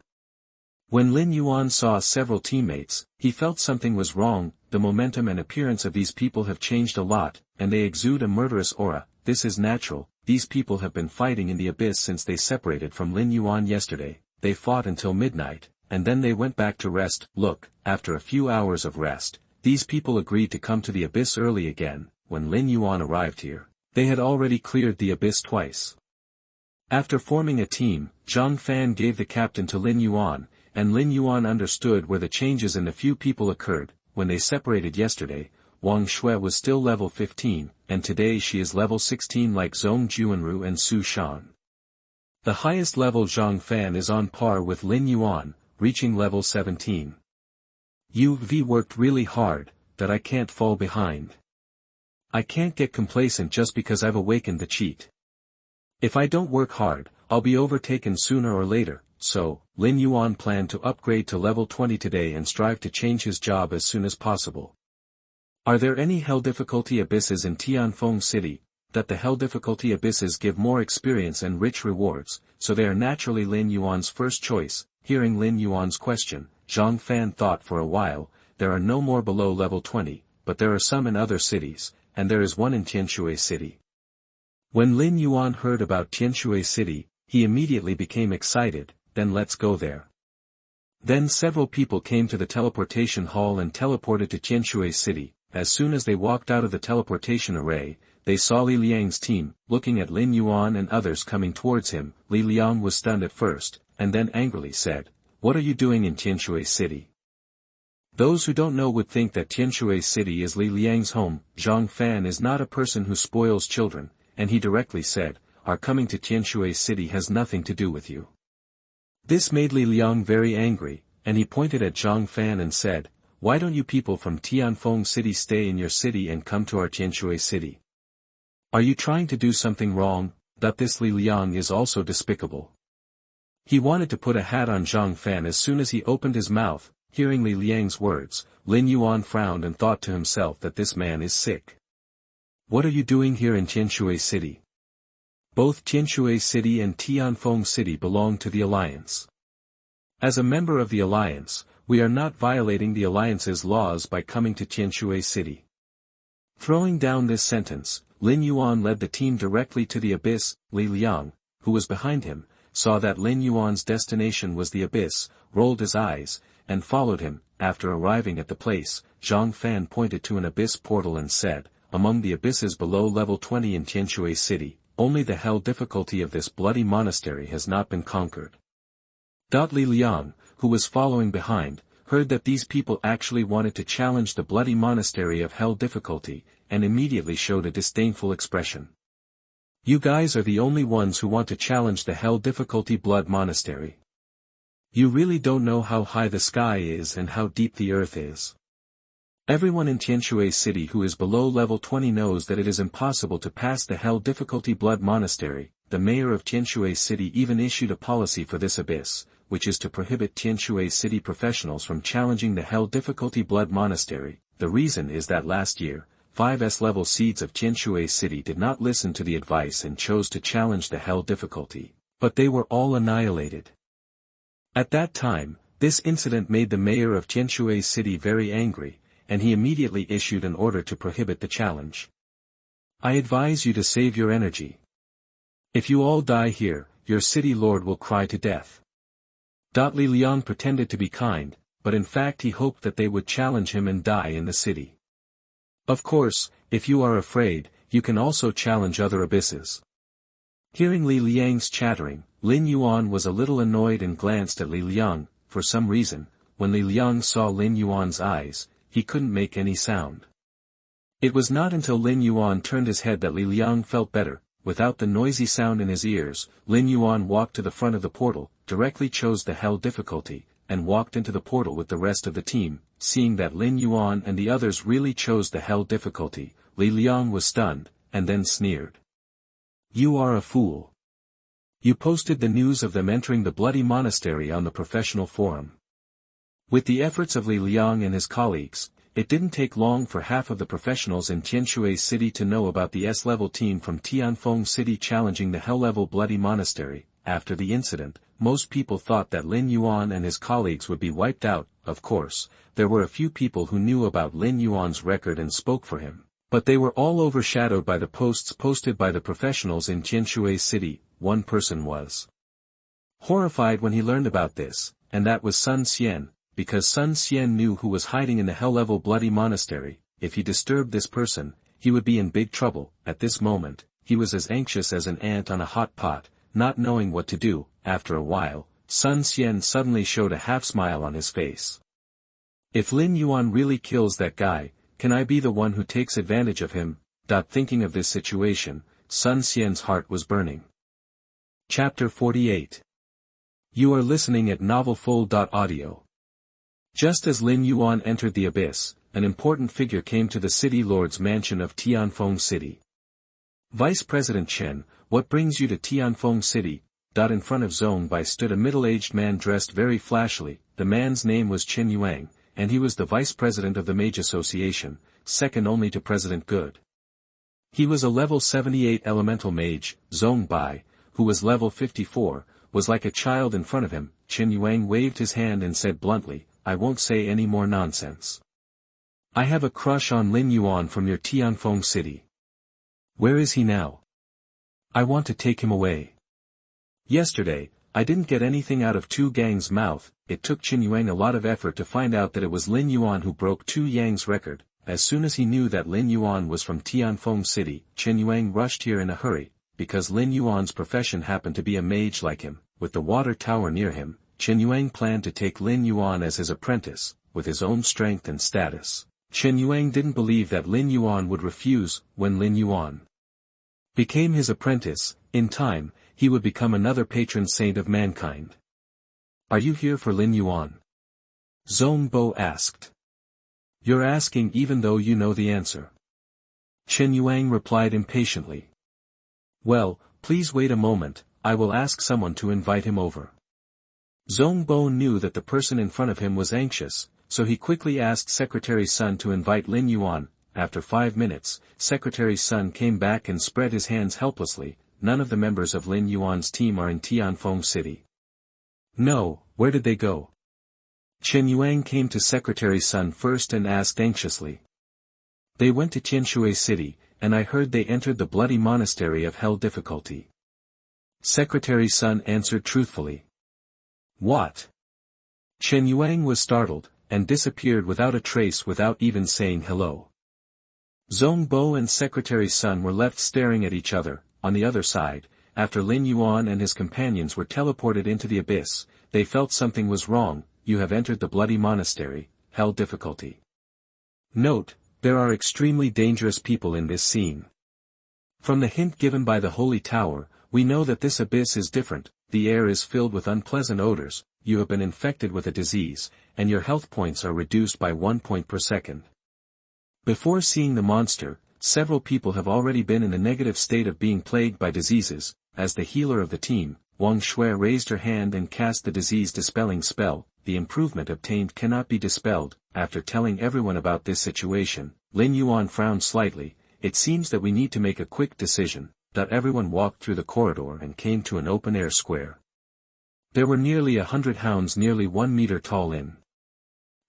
When Lin Yuan saw several teammates, he felt something was wrong. The momentum and appearance of these people have changed a lot, and they exude a murderous aura. This is natural. These people have been fighting in the abyss since they separated from Lin Yuan yesterday. They fought until midnight, and then they went back to rest. Look, after a few hours of rest, these people agreed to come to the abyss early again. When Lin Yuan arrived here, they had already cleared the abyss twice. After forming a team, Zhang Fan gave the captain to Lin Yuan, and Lin Yuan understood where the changes in the few people occurred. When they separated yesterday, Wang Shui was still level 15, and today she is level 16 like Zhong Juanru and Su Shan. The highest level Zhang Fan is on par with Lin Yuan, reaching level 17. You've worked really hard, that I can't fall behind. I can't get complacent just because I've awakened the cheat. If I don't work hard, I'll be overtaken sooner or later. So, Lin Yuan planned to upgrade to level 20 today and strive to change his job as soon as possible. Are there any hell difficulty abysses in Tianfeng City? That the hell difficulty abysses give more experience and rich rewards, so they are naturally Lin Yuan's first choice. Hearing Lin Yuan's question, Zhang Fan thought for a while, there are no more below level 20, but there are some in other cities, and there is one in Tianshui City. When Lin Yuan heard about Tianshui City, he immediately became excited, then let's go there. Then several people came to the teleportation hall and teleported to Tianshui City. As soon as they walked out of the teleportation array, they saw Li Liang's team, looking at Lin Yuan and others coming towards him. Li Liang was stunned at first, and then angrily said, "What are you doing in Tianshui City?" Those who don't know would think that Tianshui City is Li Liang's home. Zhang Fan is not a person who spoils children, and he directly said, "Our coming to Tianshui City has nothing to do with you." This made Li Liang very angry, and he pointed at Zhang Fan and said, "Why don't you people from Tianfeng City stay in your city and come to our Tianshui City? Are you trying to do something wrong?" This Li Liang is also despicable. He wanted to put a hat on Zhang Fan as soon as he opened his mouth. Hearing Li Liang's words, Lin Yuan frowned and thought to himself that this man is sick. "What are you doing here in Tianshui City? Both Tianshui City and Tianfeng City belong to the Alliance. As a member of the Alliance, we are not violating the Alliance's laws by coming to Tianshui City." Throwing down this sentence, Lin Yuan led the team directly to the abyss. Li Liang, who was behind him, saw that Lin Yuan's destination was the abyss, rolled his eyes, and followed him. After arriving at the place, Zhang Fan pointed to an abyss portal and said, "Among the abysses below level 20 in Tianshui City, only the hell difficulty of this bloody monastery has not been conquered." Li Liang, who was following behind, heard that these people actually wanted to challenge the bloody monastery of hell difficulty, and immediately showed a disdainful expression. "You guys are the only ones who want to challenge the hell difficulty blood monastery. You really don't know how high the sky is and how deep the earth is. Everyone in Tianshui City who is below level 20 knows that it is impossible to pass the hell difficulty blood monastery." The mayor of Tianshui City even issued a policy for this abyss, which is to prohibit Tianshui City professionals from challenging the hell difficulty blood monastery. The reason is that last year, 5S level seeds of Tianshui City did not listen to the advice and chose to challenge the hell difficulty, but they were all annihilated. At that time, this incident made the mayor of Tianshui City very angry, and he immediately issued an order to prohibit the challenge. "I advise you to save your energy. If you all die here, your city lord will cry to death." Li Liang pretended to be kind, but in fact he hoped that they would challenge him and die in the city. "Of course, if you are afraid, you can also challenge other abysses." Hearing Li Liang's chattering, Lin Yuan was a little annoyed and glanced at Li Liang. For some reason, when Li Liang saw Lin Yuan's eyes, he couldn't make any sound. It was not until Lin Yuan turned his head that Li Liang felt better. Without the noisy sound in his ears, Lin Yuan walked to the front of the portal, directly chose the hell difficulty, and walked into the portal with the rest of the team. Seeing that Lin Yuan and the others really chose the hell difficulty, Li Liang was stunned, and then sneered. "You are a fool. You posted the news of them entering the bloody monastery on the professional forum." With the efforts of Li Liang and his colleagues, it didn't take long for half of the professionals in Tianshui City to know about the S-level team from Tianfeng City challenging the hell-level bloody monastery. After the incident, most people thought that Lin Yuan and his colleagues would be wiped out. Of course, there were a few people who knew about Lin Yuan's record and spoke for him, but they were all overshadowed by the posts posted by the professionals in Tianshui City. One person was horrified when he learned about this, and that was Sun Xian. Because Sun Xian knew who was hiding in the hell-level bloody monastery. If he disturbed this person, he would be in big trouble. At this moment, he was as anxious as an ant on a hot pot, not knowing what to do. After a while, Sun Xian suddenly showed a half-smile on his face. "If Lin Yuan really kills that guy, can I be the one who takes advantage of him?" Thinking of this situation, Sun Xian's heart was burning. Chapter 48. You are listening at novelfull.audio. Just as Lin Yuan entered the abyss, an important figure came to the city lord's mansion of Tianfeng City. "Vice President Chen, what brings you to Tianfeng City?" In front of Zhong Bai stood a middle-aged man dressed very flashily. The man's name was Chen Yuang, and he was the vice president of the Mage Association, second only to President Good. He was a level 78 elemental mage. Zhong Bai, who was level 54, was like a child in front of him. Chen Yuang waved his hand and said bluntly, I won't say any more nonsense. I have a crush on Lin Yuan from your Tianfeng city. Where is he now? I want to take him away. Yesterday, I didn't get anything out of Tu Gang's mouth. It took Qin Yuan a lot of effort to find out that it was Lin Yuan who broke Tu Yang's record. As soon as he knew that Lin Yuan was from Tianfeng city, Qin Yuan rushed here in a hurry, because Lin Yuan's profession happened to be a mage like him. With the water tower near him, Qin Yuan planned to take Lin Yuan as his apprentice, with his own strength and status. Qin Yuan didn't believe that Lin Yuan would refuse. When Lin Yuan became his apprentice, in time, he would become another patron saint of mankind. Are you here for Lin Yuan? Zhong Bo asked. You're asking even though you know the answer. Qin Yuan replied impatiently. Well, please wait a moment, I will ask someone to invite him over. Zhong Bo knew that the person in front of him was anxious, so he quickly asked Secretary Sun to invite Lin Yuan. After 5 minutes, Secretary Sun came back and spread his hands helplessly. None of the members of Lin Yuan's team are in Tianfeng city. No, where did they go? Qin Yuan came to Secretary Sun first and asked anxiously. They went to Qianshui city, and I heard they entered the bloody monastery of Hell Difficulty. Secretary Sun answered truthfully. What? Qin Yuan was startled, and disappeared without a trace without even saying hello. Zhong Bo and Secretary Sun were left staring at each other. On the other side, after Lin Yuan and his companions were teleported into the abyss, they felt something was wrong. You have entered the bloody monastery, Hell Difficulty. Note, there are extremely dangerous people in this scene. From the hint given by the Holy Tower, we know that this abyss is different. The air is filled with unpleasant odors, you have been infected with a disease, and your health points are reduced by 1 point per second. Before seeing the monster, several people have already been in the negative state of being plagued by diseases. As the healer of the team, Wang Shui raised her hand and cast the disease-dispelling spell. The improvement obtained cannot be dispelled. After telling everyone about this situation, Lin Yuan frowned slightly. It seems that we need to make a quick decision. Everyone walked through the corridor and came to an open-air square. There were nearly 100 hounds nearly 1 meter tall in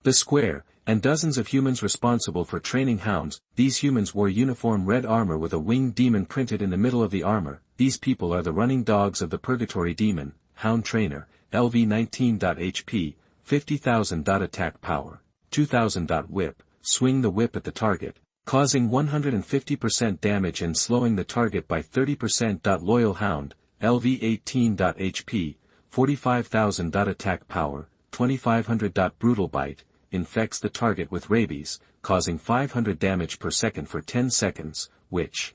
the square, and dozens of humans responsible for training hounds. These humans wore uniform red armor with a winged demon printed in the middle of the armor. These people are the running dogs of the Purgatory Demon, Hound Trainer, LV 19. HP, 50,000. Attack power, 2,000. Whip, swing the whip at the target, causing 150% damage and slowing the target by 30%. Loyal Hound, LV 18. HP, 45,000. Attack power, 2,500. Brutal Bite, infects the target with rabies, causing 500 damage per second for 10 seconds, which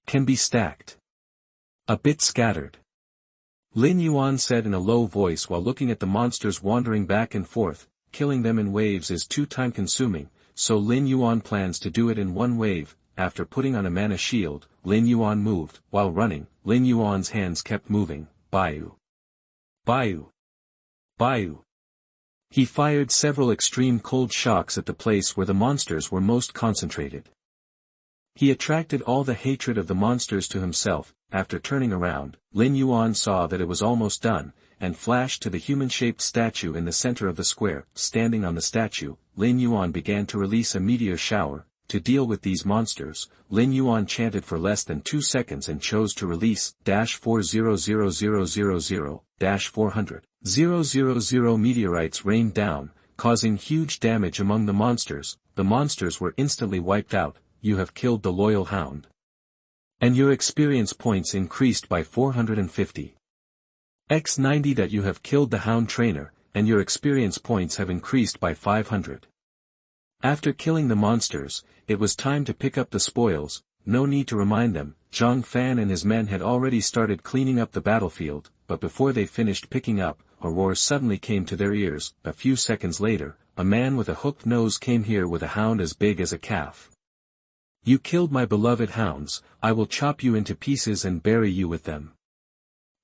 can be stacked. A bit scattered. Lin Yuan said in a low voice while looking at the monsters wandering back and forth. Killing them in waves is too time-consuming, so Lin Yuan plans to do it in one wave. After putting on a mana shield, Lin Yuan moved. While running, Lin Yuan's hands kept moving. Baiyu. Baiyu. Baiyu. He fired several extreme cold shocks at the place where the monsters were most concentrated. He attracted all the hatred of the monsters to himself. After turning around, Lin Yuan saw that it was almost done, and flashed to the human-shaped statue in the center of the square. Standing on the statue, Lin Yuan began to release a meteor shower. To deal with these monsters, Lin Yuan chanted for less than 2 seconds and chose to release -400,000,000 meteorites rained down, causing huge damage among the monsters. The monsters were instantly wiped out. You have killed the Loyal Hound. And your experience points increased by 450. x90. That you have killed the Hound Trainer, and your experience points have increased by 500. After killing the monsters, it was time to pick up the spoils. No need to remind them, Zhang Fan and his men had already started cleaning up the battlefield, but before they finished picking up, a roar suddenly came to their ears. A few seconds later, a man with a hooked nose came here with a hound as big as a calf. You killed my beloved hounds, I will chop you into pieces and bury you with them.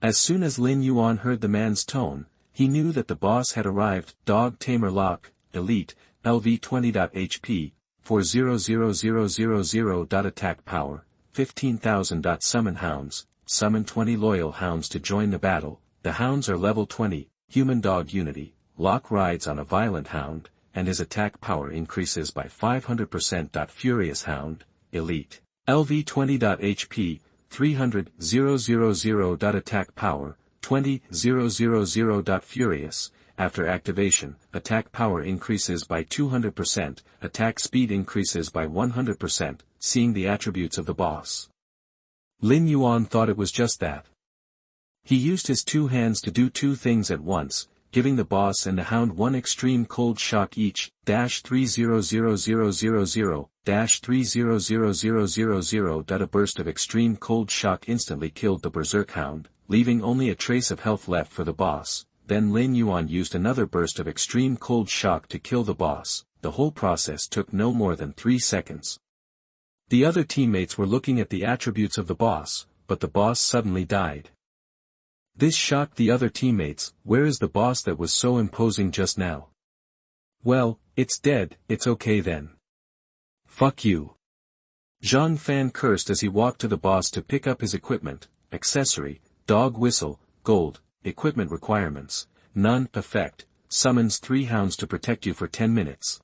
As soon as Lin Yuan heard the man's tone, he knew that the boss had arrived. Dog Tamer Lock, Elite, LV 20. HP, 400,000. Attack power, 15,000. Summon hounds, summon 20 loyal hounds to join the battle. The hounds are level 20, human dog unity, Locke rides on a violent hound, and his attack power increases by 500%. Furious hound, elite. LV 20.HP, 300,000. Attack power, 20,000. Furious. After activation, attack power increases by 200%, attack speed increases by 100%, seeing the attributes of the boss. Lin Yuan thought it was just that. He used his two hands to do two things at once, giving the boss and the hound one extreme cold shock each, -300,000, -300,000. A burst of extreme cold shock instantly killed the berserk hound, leaving only a trace of health left for the boss. Then Lin Yuan used another burst of extreme cold shock to kill the boss. The whole process took no more than 3 seconds. The other teammates were looking at the attributes of the boss, but the boss suddenly died. This shocked the other teammates. Where is the boss that was so imposing just now? Well, it's dead. It's okay then. Fuck you. Zhang Fan cursed as he walked to the boss to pick up his equipment. Accessory, dog whistle, gold, equipment requirements, none, effect, summons 3 hounds to protect you for 10 minutes.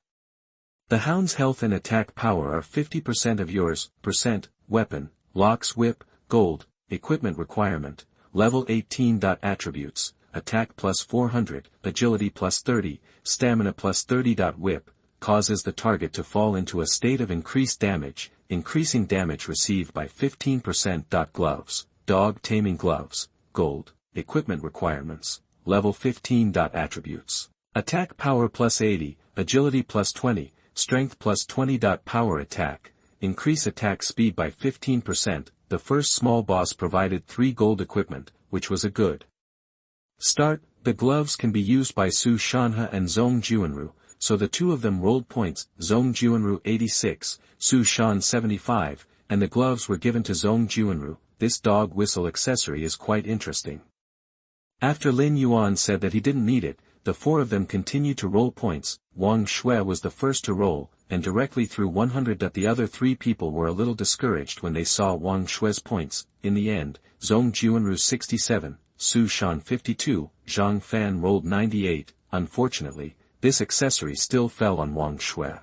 The hound's health and attack power are 50% of yours, weapon, Locke's whip, gold, equipment requirement, level 18. Attributes, attack plus 400, agility plus 30, stamina plus 30. Whip, causes the target to fall into a state of increased damage, increasing damage received by 15%. Gloves, dog taming gloves, gold, equipment requirements, level 15. Attributes, attack power plus 80, agility plus 20, strength plus 20. Power attack, increase attack speed by 15%. The first small boss provided 3 gold equipment, which was a good start. The gloves can be used by Su Shanhe and Zhong Juanru, so the two of them rolled points, Zhong Juanru 86, Su Shan 75, and the gloves were given to Zhong Juanru. This dog whistle accessory is quite interesting. After Lin Yuan said that he didn't need it, the 4 of them continued to roll points. Wang Shui was the first to roll, and directly through 100. The other 3 people were a little discouraged when they saw Wang Shui's points. In the end, Zhong Juanru 67, Su Shan 52, Zhang Fan rolled 98. Unfortunately, this accessory still fell on Wang Shui.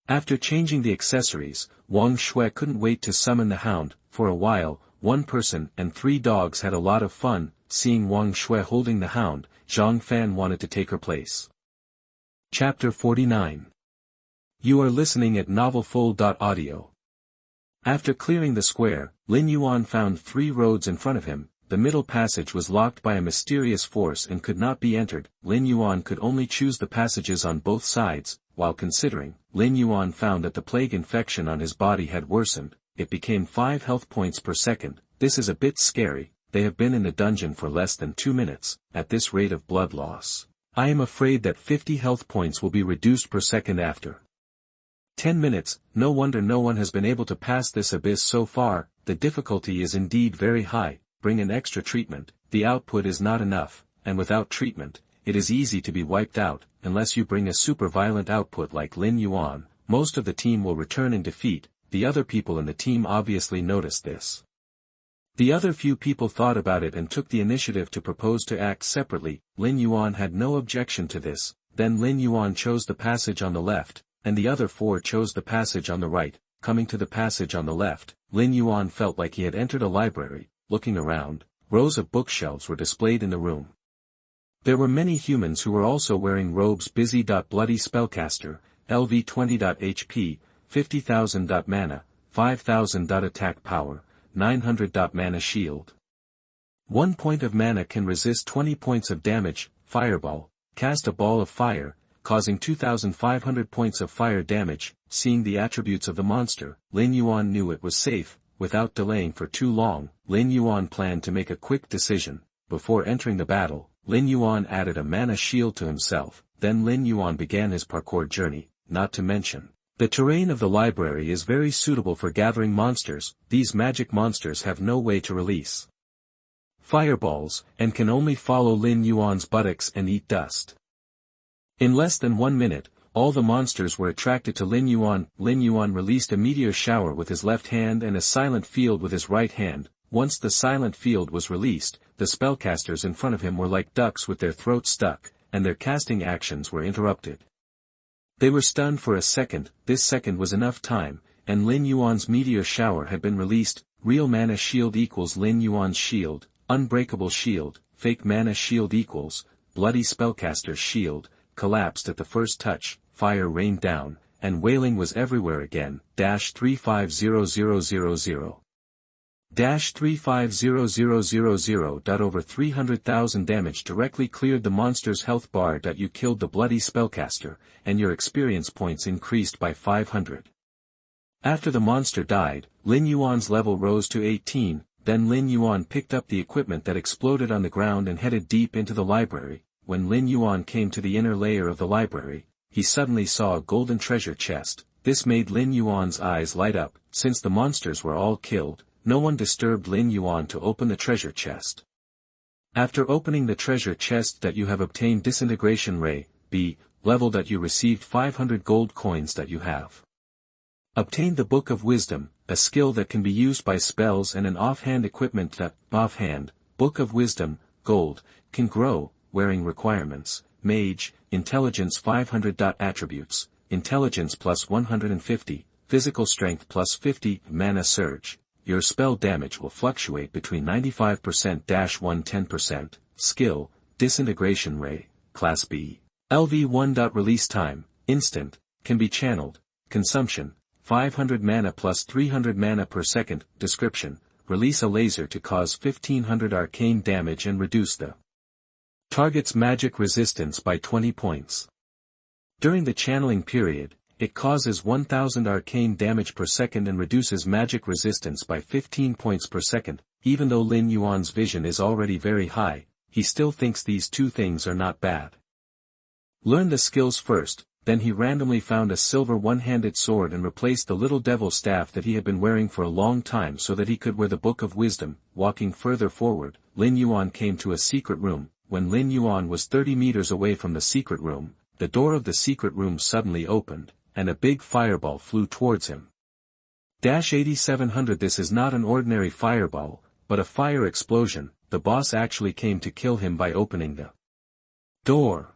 After changing the accessories, Wang Shui couldn't wait to summon the hound. For a while, 1 person and 3 dogs had a lot of fun. Seeing Wang Shui holding the hound, Zhang Fan wanted to take her place. Chapter 49. You are listening at novelfull.audio. After clearing the square, Lin Yuan found 3 roads in front of him. The middle passage was locked by a mysterious force and could not be entered. Lin Yuan could only choose the passages on both sides. While considering, Lin Yuan found that the plague infection on his body had worsened. It became 5 health points per second. This is a bit scary. They have been in the dungeon for less than 2 minutes. At this rate of blood loss, I am afraid that 50 health points will be reduced per second after 10 minutes. No wonder no one has been able to pass this abyss so far. The difficulty is indeed very high. Bring an extra treatment. The output is not enough, and without treatment, it is easy to be wiped out. Unless you bring a super violent output like Lin Yuan, most of the team will return in defeat. The other people in the team obviously noticed this. The other few people thought about it and took the initiative to propose to act separately. Lin Yuan had no objection to this. Then Lin Yuan chose the passage on the left, and the other 4 chose the passage on the right. Coming to the passage on the left, Lin Yuan felt like he had entered a library. Looking around, rows of bookshelves were displayed in the room. There were many humans who were also wearing robes. Busy. Bloody spellcaster, LV 20.HP, 50,000. Mana, 5,000. Attack power, 900. Mana shield. 1 point of mana can resist 20 points of damage. Fireball, cast a ball of fire, causing 2,500 points of fire damage. Seeing the attributes of the monster, Lin Yuan knew it was safe. Without delaying for too long, Lin Yuan planned to make a quick decision. Before entering the battle, Lin Yuan added a mana shield to himself. Then Lin Yuan began his parkour journey. Not to mention, the terrain of the library is very suitable for gathering monsters. These magic monsters have no way to release fireballs, and can only follow Lin Yuan's buttocks and eat dust. In less than 1 minute, all the monsters were attracted to Lin Yuan. Lin Yuan released a meteor shower with his left hand and a silent field with his right hand. Once the silent field was released, the spellcasters in front of him were like ducks with their throats stuck. and their casting actions were interrupted. They were stunned for a second. This second was enough time, and Lin Yuan's meteor shower had been released. Real mana shield equals Lin Yuan's shield, unbreakable shield, fake mana shield equals, bloody spellcaster's shield, collapsed at the first touch, fire rained down, and wailing was everywhere again. 350000. 350000. Over 300,000 damage directly cleared the monster's health bar. You killed the bloody spellcaster, and your experience points increased by 500. After the monster died, Lin Yuan's level rose to 18, then Lin Yuan picked up the equipment that exploded on the ground and headed deep into the library. When Lin Yuan came to the inner layer of the library, he suddenly saw a golden treasure chest. This made Lin Yuan's eyes light up. Since the monsters were all killed, no one disturbed Lin Yuan to open the treasure chest. After opening the treasure chest you have obtained disintegration ray, B, level you received 500 gold coins you have obtained the Book of Wisdom, a skill that can be used by spells and an offhand equipment offhand, Book of Wisdom, gold, can grow, wearing requirements, Mage, Intelligence 500. Attributes, Intelligence plus 150, Physical Strength plus 50, Mana Surge. Your spell damage will fluctuate between 95%-110%, Skill, Disintegration Ray, Class B. LV1. Release time, Instant, can be channeled, Consumption, 500 mana plus 300 mana per second. Description, release a laser to cause 1500 arcane damage and reduce the target's magic resistance by 20 points. During the channeling period, it causes 1000 arcane damage per second and reduces magic resistance by 15 points per second. Even though Lin Yuan's vision is already very high, he still thinks these two things are not bad. Learn the skills first, then he randomly found a silver one-handed sword and replaced the little devil staff that he had been wearing for a long time so that he could wear the Book of Wisdom. Walking further forward, Lin Yuan came to a secret room. When Lin Yuan was 30 meters away from the secret room, the door of the secret room suddenly opened, and a big fireball flew towards him. 8700. This is not an ordinary fireball, but a fire explosion. The boss actually came to kill him by opening the door.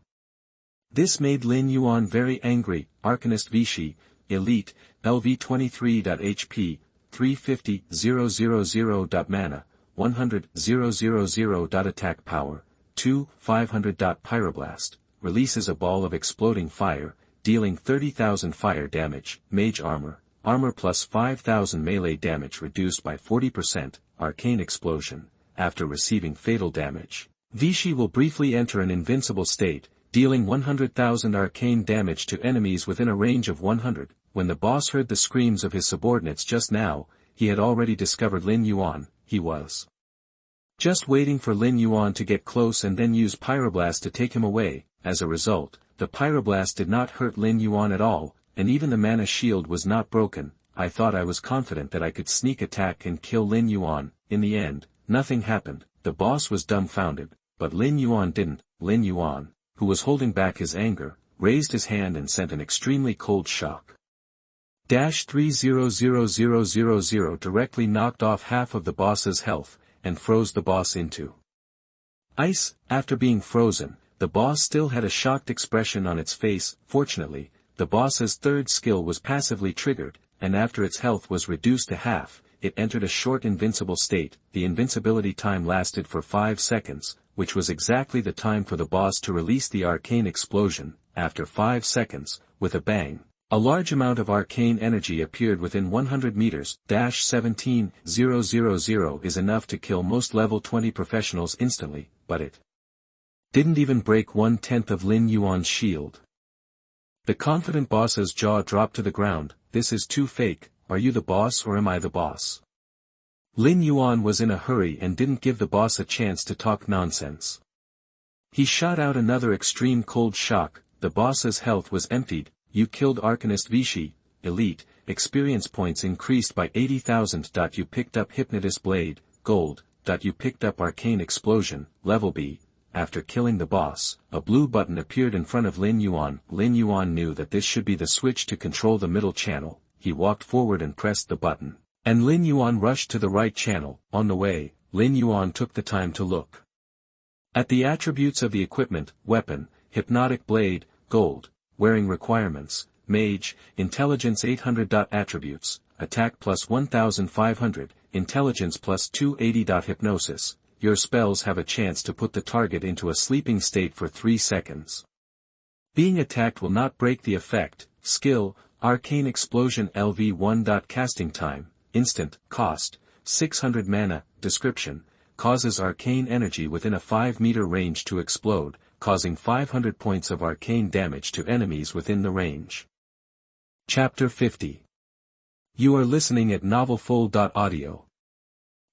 This made Lin Yuan very angry. Arcanist Vichy, Elite, LV23. HP, 350 000. Mana, 100 000. Attack power, 2, 500. Pyroblast, releases a ball of exploding fire, dealing 30,000 fire damage. Mage armor, armor plus 5,000 melee damage reduced by 40%. Arcane explosion, after receiving fatal damage, Vichy will briefly enter an invincible state, dealing 100,000 arcane damage to enemies within a range of 100. When the boss heard the screams of his subordinates just now, he had already discovered Lin Yuan. He was just waiting for Lin Yuan to get close and then use Pyroblast to take him away. As a result, the Pyroblast did not hurt Lin Yuan at all, and even the mana shield was not broken. I thought I was confident that I could sneak attack and kill Lin Yuan. In the end, nothing happened. The boss was dumbfounded, but Lin Yuan didn't. Lin Yuan, who was holding back his anger, raised his hand and sent an extremely cold shock. 300000 directly knocked off half of the boss's health, and froze the boss into ice. After being frozen, the boss still had a shocked expression on its face. Fortunately, the boss's third skill was passively triggered, and after its health was reduced to half, it entered a short invincible state. The invincibility time lasted for 5 seconds, which was exactly the time for the boss to release the arcane explosion. After 5 seconds, with a bang, a large amount of arcane energy appeared within 100 meters. 17000 is enough to kill most level 20 professionals instantly, but it didn't even break 1/10 of Lin Yuan's shield. The confident boss's jaw dropped to the ground. This is too fake. Are you the boss or am I the boss? Lin Yuan was in a hurry and didn't give the boss a chance to talk nonsense. He shot out another extreme cold shock. The boss's health was emptied. You killed Arcanist Vichy, Elite, experience points increased by 80,000. You picked up Hypnotist Blade, Gold. You picked up Arcane Explosion, Level B. After killing the boss, a blue button appeared in front of Lin Yuan. Lin Yuan knew that this should be the switch to control the middle channel. He walked forward and pressed the button, and Lin Yuan rushed to the right channel. On the way, Lin Yuan took the time to look at the attributes of the equipment. Weapon, Hypnotic Blade, Gold. Wearing requirements, Mage, Intelligence 800. Attributes, Attack plus 1500, Intelligence plus 280. Hypnosis. Your spells have a chance to put the target into a sleeping state for 3 seconds. Being attacked will not break the effect. Skill, Arcane Explosion LV1. Casting time, Instant, Cost, 600 mana. Description, causes arcane energy within a 5-meter range to explode, causing 500 points of arcane damage to enemies within the range. Chapter 50. You are listening at novelfull.audio.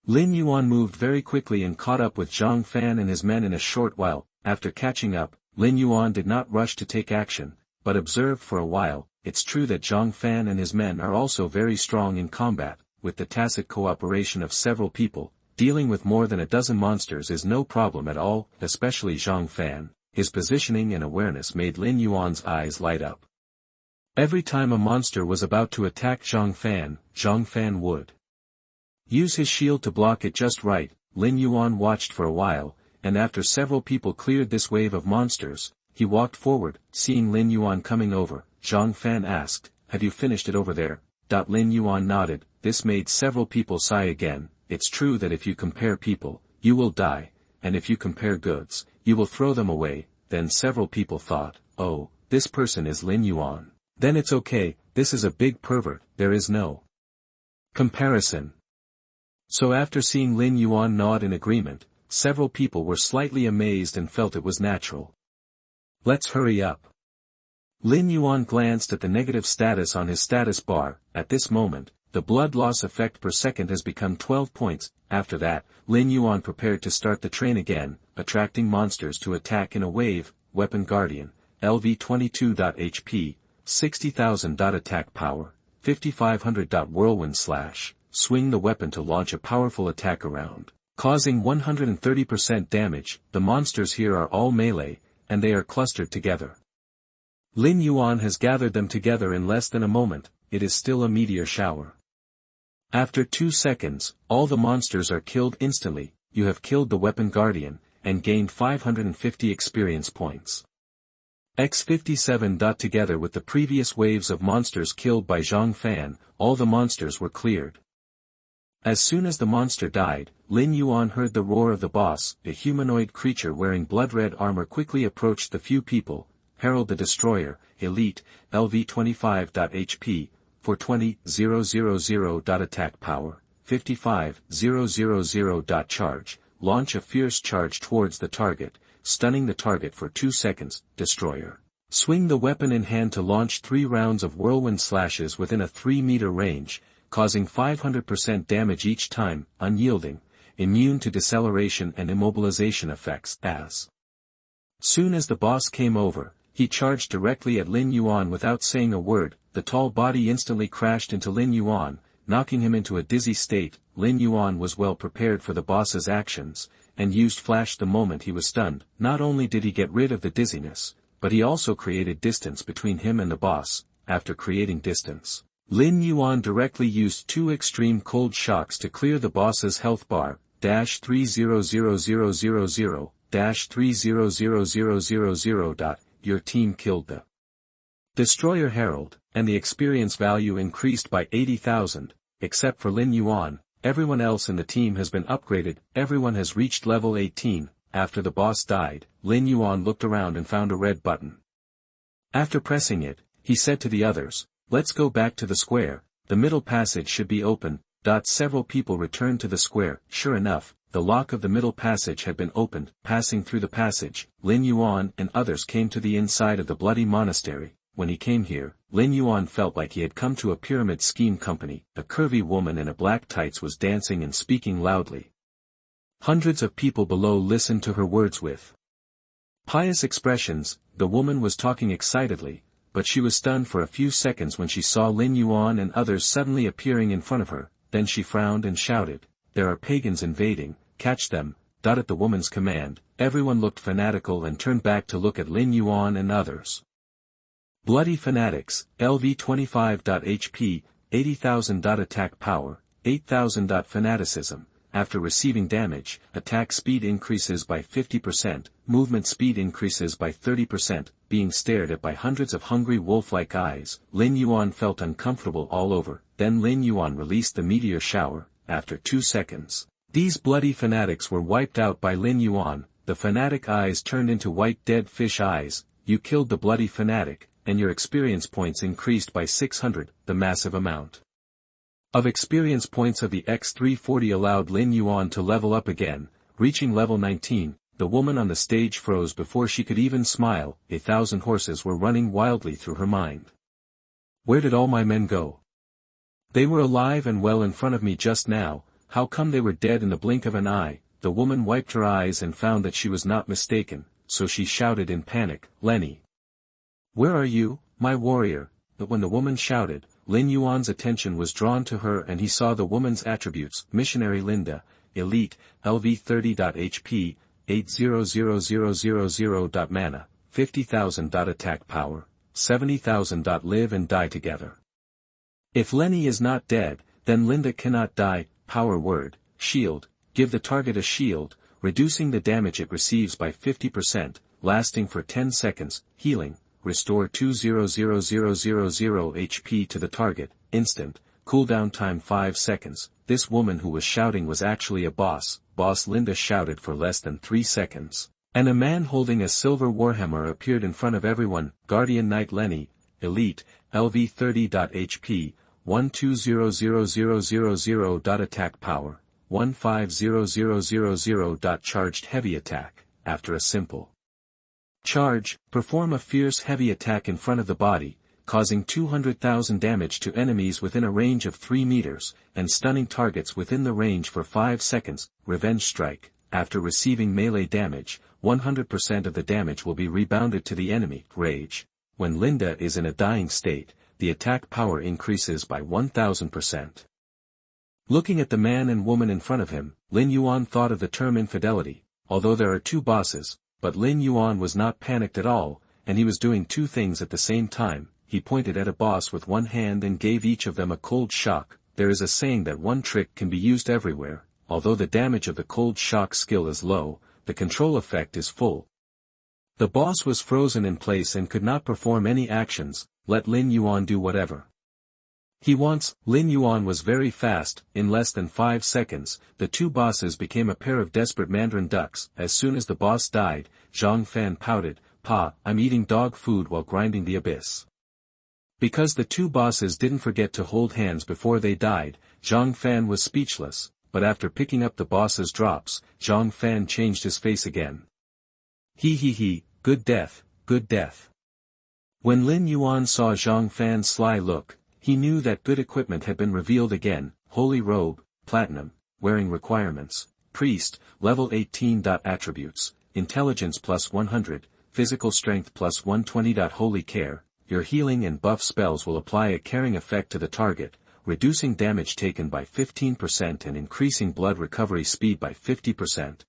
Lin Yuan moved very quickly and caught up with Zhang Fan and his men in a short while. After catching up, Lin Yuan did not rush to take action, but observed for a while. It's true that Zhang Fan and his men are also very strong in combat. With the tacit cooperation of several people, dealing with more than a dozen monsters is no problem at all, especially Zhang Fan. His positioning and awareness made Lin Yuan's eyes light up. Every time a monster was about to attack Zhang Fan would use his shield to block it just right. Lin Yuan watched for a while, and after several people cleared this wave of monsters, he walked forward. Seeing Lin Yuan coming over, Zhang Fan asked, "Have you finished it over there?" Lin Yuan nodded. This made several people sigh again. It's true that if you compare people, you will die, and if you compare goods, you will throw them away. Then several people thought, oh, this person is Lin Yuan. Then it's okay, this is a big pervert, there is no comparison. So after seeing Lin Yuan nod in agreement, several people were slightly amazed and felt it was natural. Let's hurry up. Lin Yuan glanced at the negative status on his status bar. At this moment, the blood loss effect per second has become 12 points. After that, Lin Yuan prepared to start the train again, attracting monsters to attack in a wave. Weapon Guardian, LV 22. HP, 60,000. Attack power, 5500. Whirlwind Slash, swing the weapon to launch a powerful attack around, causing 130% damage. The monsters here are all melee, and they are clustered together. Lin Yuan has gathered them together in less than a moment. It is still a meteor shower. After 2 seconds, all the monsters are killed instantly. You have killed the Weapon Guardian, and gained 550 experience points. X57. Together with the previous waves of monsters killed by Zhang Fan, all the monsters were cleared. As soon as the monster died, Lin Yuan heard the roar of the boss. A humanoid creature wearing blood-red armor quickly approached the few people. Herald the Destroyer, Elite, LV 25. HP, 420,000. Attack power, 55,000. Charge, launch a fierce charge towards the target, stunning the target for 2 seconds. Destroyer, swing the weapon in hand to launch 3 rounds of whirlwind slashes within a 3-meter range, causing 500% damage each time. Unyielding, immune to deceleration and immobilization effects. As soon as the boss came over, he charged directly at Lin Yuan without saying a word. The tall body instantly crashed into Lin Yuan, knocking him into a dizzy state. Lin Yuan was well prepared for the boss's actions, and used Flash the moment he was stunned. Not only did he get rid of the dizziness, but he also created distance between him and the boss. After creating distance, Lin Yuan directly used 2 extreme cold shocks to clear the boss's health bar. -300000 -300000. Your team killed the Destroyer Herald, and the experience value increased by 80,000, except for Lin Yuan. Everyone else in the team has been upgraded. Everyone has reached level 18. After the boss died, Lin Yuan looked around and found a red button. After pressing it, he said to the others, "Let's go back to the square, the middle passage should be open." Several people returned to the square. Sure enough, the lock of the middle passage had been opened. Passing through the passage, Lin Yuan and others came to the inside of the Bloody Monastery. When he came here, Lin Yuan felt like he had come to a pyramid scheme company. A curvy woman in a black tights was dancing and speaking loudly. Hundreds of people below listened to her words with pious expressions. The woman was talking excitedly, but she was stunned for a few seconds when she saw Lin Yuan and others suddenly appearing in front of her. Then she frowned and shouted, "There are pagans invading, catch them." At the woman's command, everyone looked fanatical and turned back to look at Lin Yuan and others. Bloody Fanatics, LV 25. HP, 80,000. Attack power, 8,000. Fanaticism, after receiving damage, attack speed increases by 50%, movement speed increases by 30%, being stared at by hundreds of hungry wolf-like eyes. Lin Yuan felt uncomfortable all over. Then Lin Yuan released the meteor shower. After 2 seconds, these bloody fanatics were wiped out by Lin Yuan. The fanatic eyes turned into white dead fish eyes. You killed the bloody fanatic, and your experience points increased by 600, the massive amount of experience points of the X340 allowed Lin Yuan to level up again, reaching level 19. The woman on the stage froze before she could even smile. 1,000 horses were running wildly through her mind. Where did all my men go? They were alive and well in front of me just now. How come they were dead in the blink of an eye? The woman wiped her eyes and found that she was not mistaken, so she shouted in panic, "Lenny! Where are you, my warrior?" But when the woman shouted, Lin Yuan's attention was drawn to her and he saw the woman's attributes: Missionary Linda, Elite, LV30.HP, 800000. Mana, 50,000. Attack power, 70,000. Live and die together. If Lenny is not dead, then Linda cannot die. Power word, shield, give the target a shield, reducing the damage it receives by 50%, lasting for 10 seconds, healing, restore 200,000 HP to the target, instant, cooldown time 5 seconds. This woman who was shouting was actually a boss. Boss Linda shouted for less than 3 seconds, and a man holding a silver warhammer appeared in front of everyone. Guardian Knight Lenny, Elite, LV30.HP, 120000. Attack power, 150000. Charged heavy attack. After a simple charge, perform a fierce heavy attack in front of the body, causing 200,000 damage to enemies within a range of 3 meters, and stunning targets within the range for 5 seconds. Revenge strike. After receiving melee damage, 100% of the damage will be rebounded to the enemy. Rage. When Linda is in a dying state, the attack power increases by 1000%. Looking at the man and woman in front of him, Lin Yuan thought of the term infidelity. Although there are 2 bosses, but Lin Yuan was not panicked at all, and he was doing 2 things at the same time. He pointed at a boss with one hand and gave each of them a cold shock. There is a saying that one trick can be used everywhere. Although the damage of the cold shock skill is low, the control effect is full. The boss was frozen in place and could not perform any actions. Let Lin Yuan do whatever he wants. Lin Yuan was very fast. In less than 5 seconds, the 2 bosses became a pair of desperate mandarin ducks. As soon as the boss died, Zhang Fan pouted, "Pa, I'm eating dog food while grinding the abyss." Because the 2 bosses didn't forget to hold hands before they died, Zhang Fan was speechless, but after picking up the boss's drops, Zhang Fan changed his face again. He, good death, good death. When Lin Yuan saw Zhang Fan's sly look, he knew that good equipment had been revealed again. Holy robe, platinum, wearing requirements, priest, level 18. Attributes, intelligence plus 100, physical strength plus 120. Holy care, your healing and buff spells will apply a caring effect to the target, reducing damage taken by 15% and increasing blood recovery speed by 50%.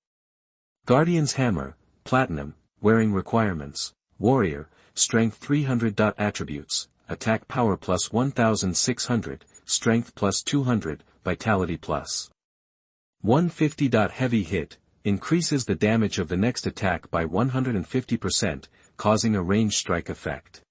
Guardian's hammer, platinum, wearing requirements, warrior, strength 300. Attributes, attack power plus 1600, strength plus 200, vitality plus 150. Heavy hit, increases the damage of the next attack by 150%, causing a range strike effect.